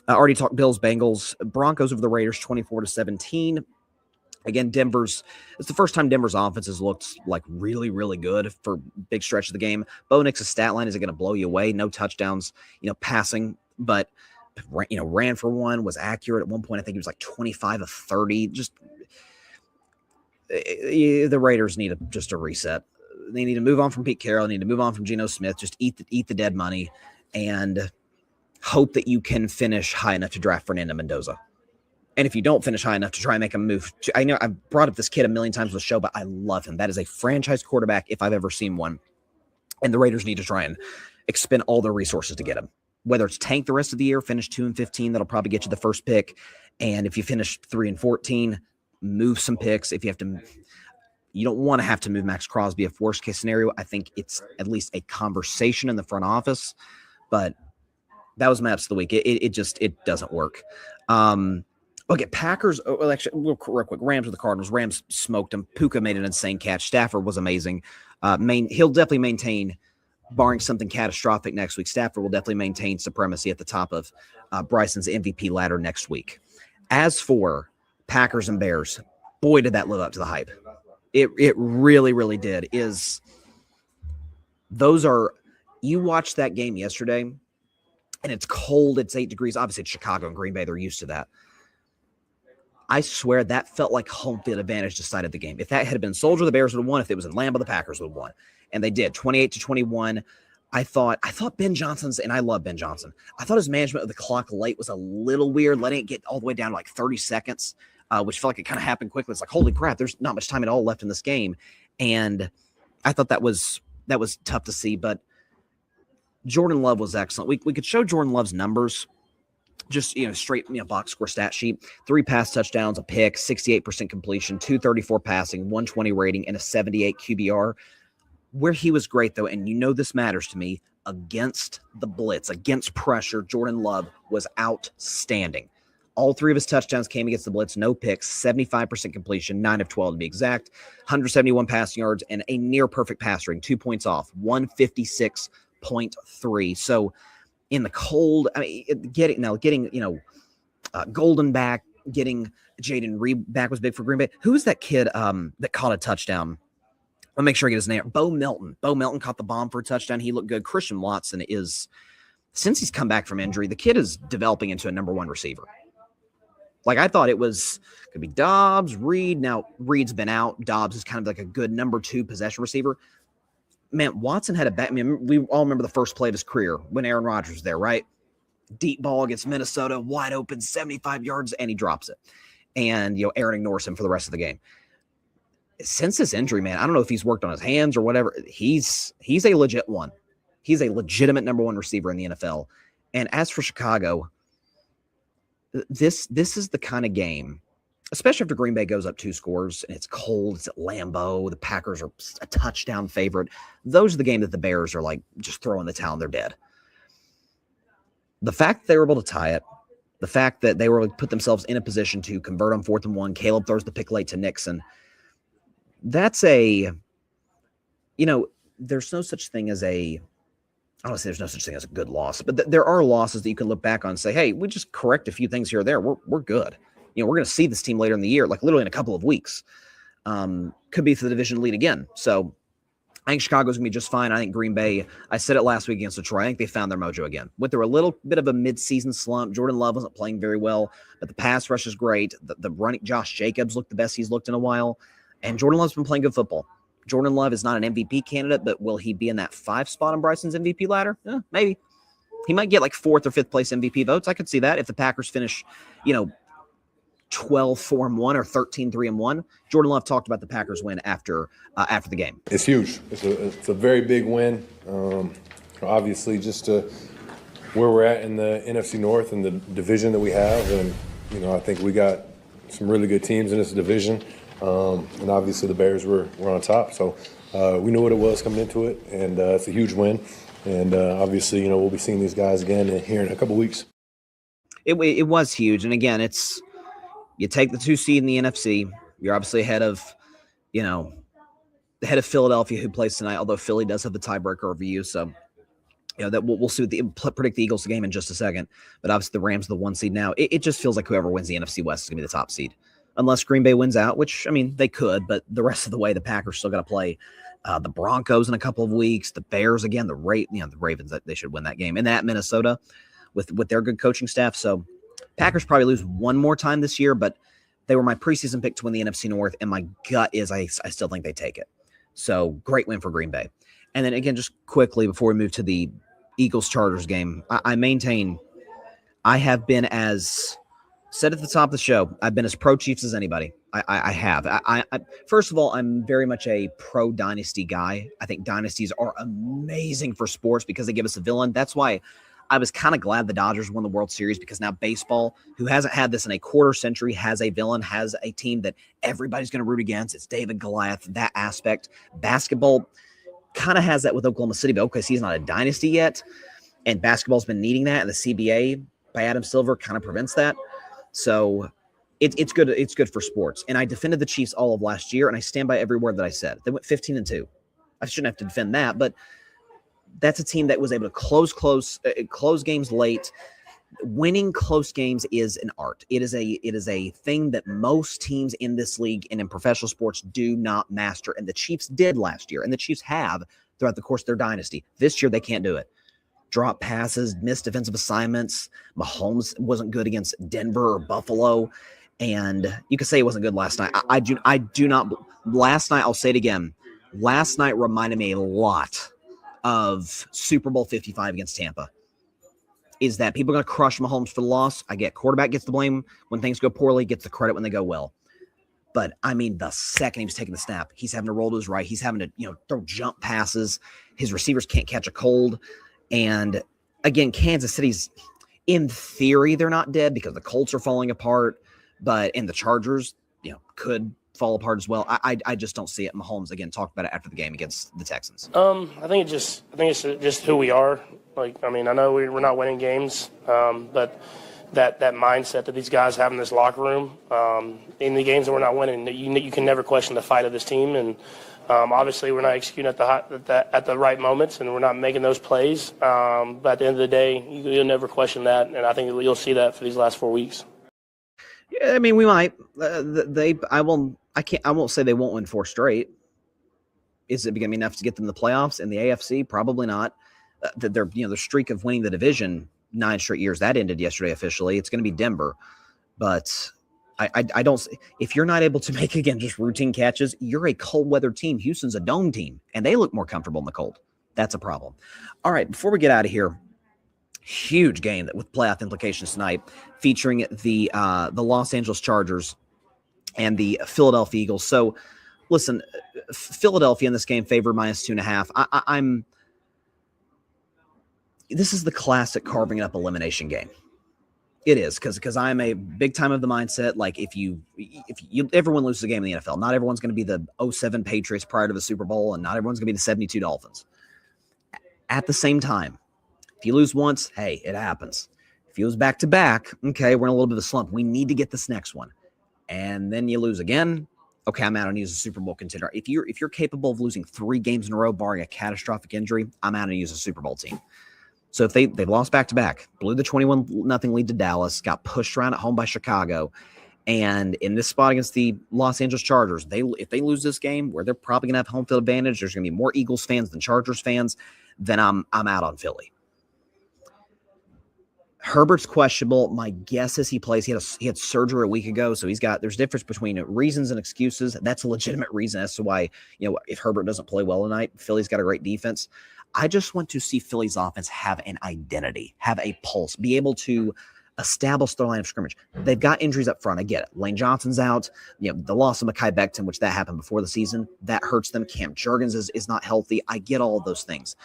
I already talked Bills, Bengals, Broncos over the Raiders, 24-17. Again, it's the first time Denver's offense has looked like really, really good for big stretch of the game. Bo Nix's stat line isn't going to blow you away. No touchdowns, passing, but ran for one, was accurate at one point. I think he was like 25 of 30. Just the Raiders need just a reset. They need to move on from Pete Carroll. They need to move on from Geno Smith. Just eat the dead money and hope that you can finish high enough to draft Fernando Mendoza. And if you don't finish high enough to try and make a move, I know I've brought up this kid a million times on the show, but I love him. That is a franchise quarterback if I've ever seen one. And the Raiders need to try and expend all their resources to get him. Whether it's tank the rest of the year, finish 2-15, that'll probably get you the first pick. And if you finish 3-14, move some picks. If you have to, you don't want to have to move Max Crosby. If worst case scenario, I think it's at least a conversation in the front office. But that was my ups of the week. It doesn't work. Okay, Packers. Well, actually, real quick. Rams with the Cardinals. Rams smoked them. Puka made an insane catch. Stafford was amazing. He'll definitely maintain, barring something catastrophic next week. Stafford will definitely maintain supremacy at the top of Bryson's MVP ladder next week. As for Packers and Bears, boy, did that live up to the hype. It really, really did. You watched that game yesterday, and it's cold. It's 8 degrees. Obviously, it's Chicago and Green Bay. They're used to that. I swear that felt like home field advantage decided the game. If that had been Soldier, the Bears would have won. If it was in Lambeau, the Packers would have won. And they did, 28-21. I thought Ben Johnson's, and I love Ben Johnson, I thought his management of the clock late was a little weird, letting it get all the way down to like 30 seconds, which felt like it kind of happened quickly. It's like, holy crap, there's not much time at all left in this game. And I thought that was tough to see, but Jordan Love was excellent. We could show Jordan Love's numbers just, straight, box score stat sheet. 3 pass touchdowns, a pick, 68% completion, 234 passing, 120 rating, and a 78 QBR. Where he was great, though, and this matters to me, against the blitz, against pressure, Jordan Love was outstanding. All 3 of his touchdowns came against the blitz, no picks, 75% completion, 9 of 12 to be exact, 171 passing yards, and a near-perfect pass rating, 2 points off, 156.3. So in the cold, getting Golden back, getting Jaden Reed back was big for Green Bay. Who was that kid that caught a touchdown? I'll make sure I get his name. Bo Melton. Bo Melton caught the bomb for a touchdown. He looked good. Christian Watson since he's come back from injury, the kid is developing into a number 1 receiver. Like, I thought could be Dobbs, Reed. Now, Reed's been out. Dobbs is kind of like a good number 2 possession receiver. Man, Watson had we all remember the first play of his career when Aaron Rodgers was there, right? Deep ball against Minnesota, wide open, 75 yards, and he drops it. And, Aaron ignores him for the rest of the game. Since this injury, man, I don't know if he's worked on his hands or whatever. He's a legit one. He's a legitimate number 1 receiver in the NFL. And as for Chicago, this is the kind of game, especially after Green Bay goes up 2 scores and it's cold, it's at Lambeau, the Packers are a touchdown favorite. Those are the game that the Bears are like just throwing the towel and they're dead. The fact that they were able to tie it, the fact that they were able to put themselves in a position to convert on 4th and 1, Caleb throws the pick late to Nixon. That's there's no such thing as I don't say there's no such thing as a good loss, but there are losses that you can look back on and say, hey, we just correct a few things here or there. We're good. We're going to see this team later in the year, like literally in a couple of weeks. Could be for the division lead again. So I think Chicago's going to be just fine. I think Green Bay, I said it last week against Detroit, I think they found their mojo again. Went through a little bit of a midseason slump. Jordan Love wasn't playing very well, but the pass rush is great. The running, Josh Jacobs looked the best he's looked in a while. And Jordan Love's been playing good football. Jordan Love is not an MVP candidate, but will he be in that 5 spot on Bryson's MVP ladder? Maybe. He might get like 4th or 5th place MVP votes. I could see that if the Packers finish, 12-4-1 or 13-3-1. Jordan Love talked about the Packers win after the game. It's huge. It's a very big win. Obviously, just to where we're at in the NFC North and the division that we have, and I think we got some really good teams in this division. And obviously the Bears were on top. So we knew what it was coming into it, and it's a huge win. And obviously, we'll be seeing these guys again here in a couple weeks. It was huge. And again, you take the 2 seed in the NFC. You're obviously ahead of Philadelphia, who plays tonight, although Philly does have the tiebreaker over you. So, that we'll see predict the Eagles game in just a second. But obviously the Rams are the 1 seed now. It just feels like whoever wins the NFC West is going to be the top seed. Unless Green Bay wins out, which, they could, but the rest of the way, the Packers still got to play the Broncos in a couple of weeks, the Bears again, the Ravens, they should win that game, and at Minnesota with their good coaching staff. So Packers probably lose one more time this year, but they were my preseason pick to win the NFC North, and my gut is I still think they take it. So great win for Green Bay. And then again, just quickly before we move to the Eagles-Chargers game, I maintain I have been as said at the top of the show, I've been as pro-Chiefs as anybody. I have. First of all, I'm very much a pro-dynasty guy. I think dynasties are amazing for sports because they give us a villain. That's why I was kind of glad the Dodgers won the World Series, because now baseball, who hasn't had this in a quarter century, has a villain, has a team that everybody's going to root against. It's David Goliath, that aspect. Basketball kind of has that with Oklahoma City, but OKC's not a dynasty yet, and basketball's been needing that, and the CBA by Adam Silver kind of prevents that. So it's good. It's good for sports. And I defended the Chiefs all of last year, and I stand by every word that I said. They went 15-2. I shouldn't have to defend that, but that's a team that was able to close games late. Winning close games is an art. It is a thing that most teams in this league and in professional sports do not master. And the Chiefs did last year, and the Chiefs have throughout the course of their dynasty. This year, they can't do it. Drop passes, missed defensive assignments. Mahomes wasn't good against Denver or Buffalo. And you could say he wasn't good last night. I do not. Last night, I'll say it again. Last night reminded me a lot of Super Bowl 55 against Tampa. Is that people are going to crush Mahomes for the loss? I get quarterback gets the blame when things go poorly, gets the credit when they go well. But, the second he was taking the snap, he's having to roll to his right. He's having to, throw jump passes. His receivers can't catch a cold. And, again, Kansas City's in theory, they're not dead because the Colts are falling apart, and the Chargers, could fall apart as well. I just don't see it. Mahomes, again, talked about it after the game against the Texans. I think it's just who we are. I know we're not winning games, but that mindset that these guys have in this locker room, in the games that we're not winning, you can never question the fight of this team. And obviously, we're not executing at the right moments, and we're not making those plays. But at the end of the day, you'll never question that, and I think you'll see that for these last 4 weeks. Yeah, we might. I won't say they won't win 4 straight. Is it going to be enough to get them the playoffs in the AFC? Probably not. Their streak of winning the division 9 straight years, that ended yesterday officially. It's going to be Denver, but I don't. If you're not able to make, again, just routine catches, you're a cold weather team. Houston's a dome team, and they look more comfortable in the cold. That's a problem. All right, before we get out of here, huge game with playoff implications tonight, featuring the Los Angeles Chargers and the Philadelphia Eagles. So, listen, Philadelphia in this game favored -2.5. This is the classic carving up elimination game. It is, because I'm a big time of the mindset. Like, if everyone loses a game in the NFL, not everyone's going to be the 2007 Patriots prior to the Super Bowl, and not everyone's going to be the 72 Dolphins. At the same time, if you lose once, hey, it happens. If you lose back-to-back, okay, we're in a little bit of a slump. We need to get this next one. And then you lose again, okay, I'm out on you as a Super Bowl contender. If you're capable of losing 3 games in a row, barring a catastrophic injury, I'm out on you as a Super Bowl team. So if they've lost back-to-back, blew the 21-0 lead to Dallas, got pushed around at home by Chicago, and in this spot against the Los Angeles Chargers, if they lose this game, where they're probably going to have home field advantage, there's going to be more Eagles fans than Chargers fans, then I'm out on Philly. Herbert's questionable. My guess is he plays. He had surgery a week ago, so there's difference between reasons and excuses. That's a legitimate reason as to why, if Herbert doesn't play well tonight, Philly's got a great defense. I just want to see Philly's offense have an identity, have a pulse, be able to establish their line of scrimmage. They've got injuries up front. I get it. Lane Johnson's out. The loss of Mekhi Becton, which that happened before the season, that hurts them. Cam Jurgens is not healthy. I get all of those things.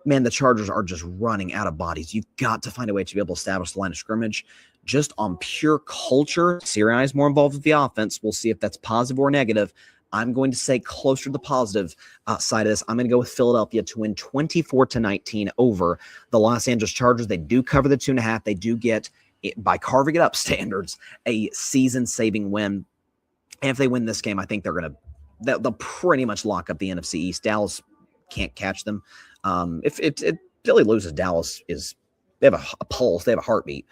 Man, the Chargers are just running out of bodies. You've got to find a way to be able to establish the line of scrimmage. Just on pure culture, Sirianni is more involved with the offense. We'll see if that's positive or negative. I'm going to say closer to the positive side of this. I'm going to go with Philadelphia to win 24-19 over the Los Angeles Chargers. They do cover the 2.5. They do get, by carving it up standards, a season-saving win. And if they win this game, I think they'll pretty much lock up the NFC East. Dallas can't catch them. If Philly loses, Dallas they have a pulse, they have a heartbeat.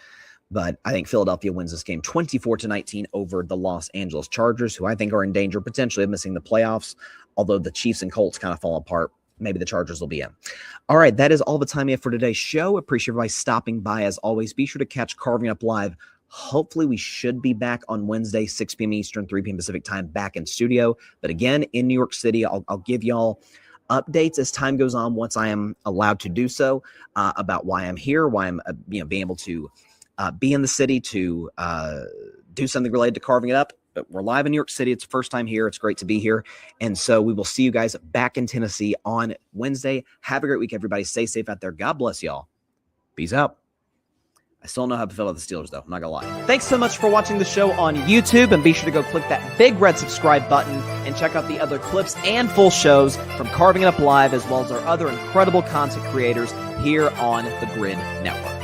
But I think Philadelphia wins this game 24-19 over the Los Angeles Chargers, who I think are in danger potentially of missing the playoffs. Although the Chiefs and Colts kind of fall apart, maybe the Chargers will be in. All right, that is all the time we have for today's show. Appreciate everybody stopping by as always. Be sure to catch Carving Up Live. Hopefully we should be back on Wednesday, 6 p.m. Eastern, 3 p.m. Pacific time, back in studio. But again, in New York City, I'll give y'all updates as time goes on once I am allowed to do so, about why I'm here, why I'm being able to be in the city to do something related to carving it up. But we're live in New York City. It's the first time here. It's great to be here. And so we will see you guys back in Tennessee on Wednesday. Have a great week, everybody. Stay safe out there. God bless y'all. Peace out. I still don't know how to fill out the Steelers, though. I'm not going to lie. Thanks so much for watching the show on YouTube. And be sure to go click that big red subscribe button and check out the other clips and full shows from Carving It Up Live, as well as our other incredible content creators here on the Grid Network.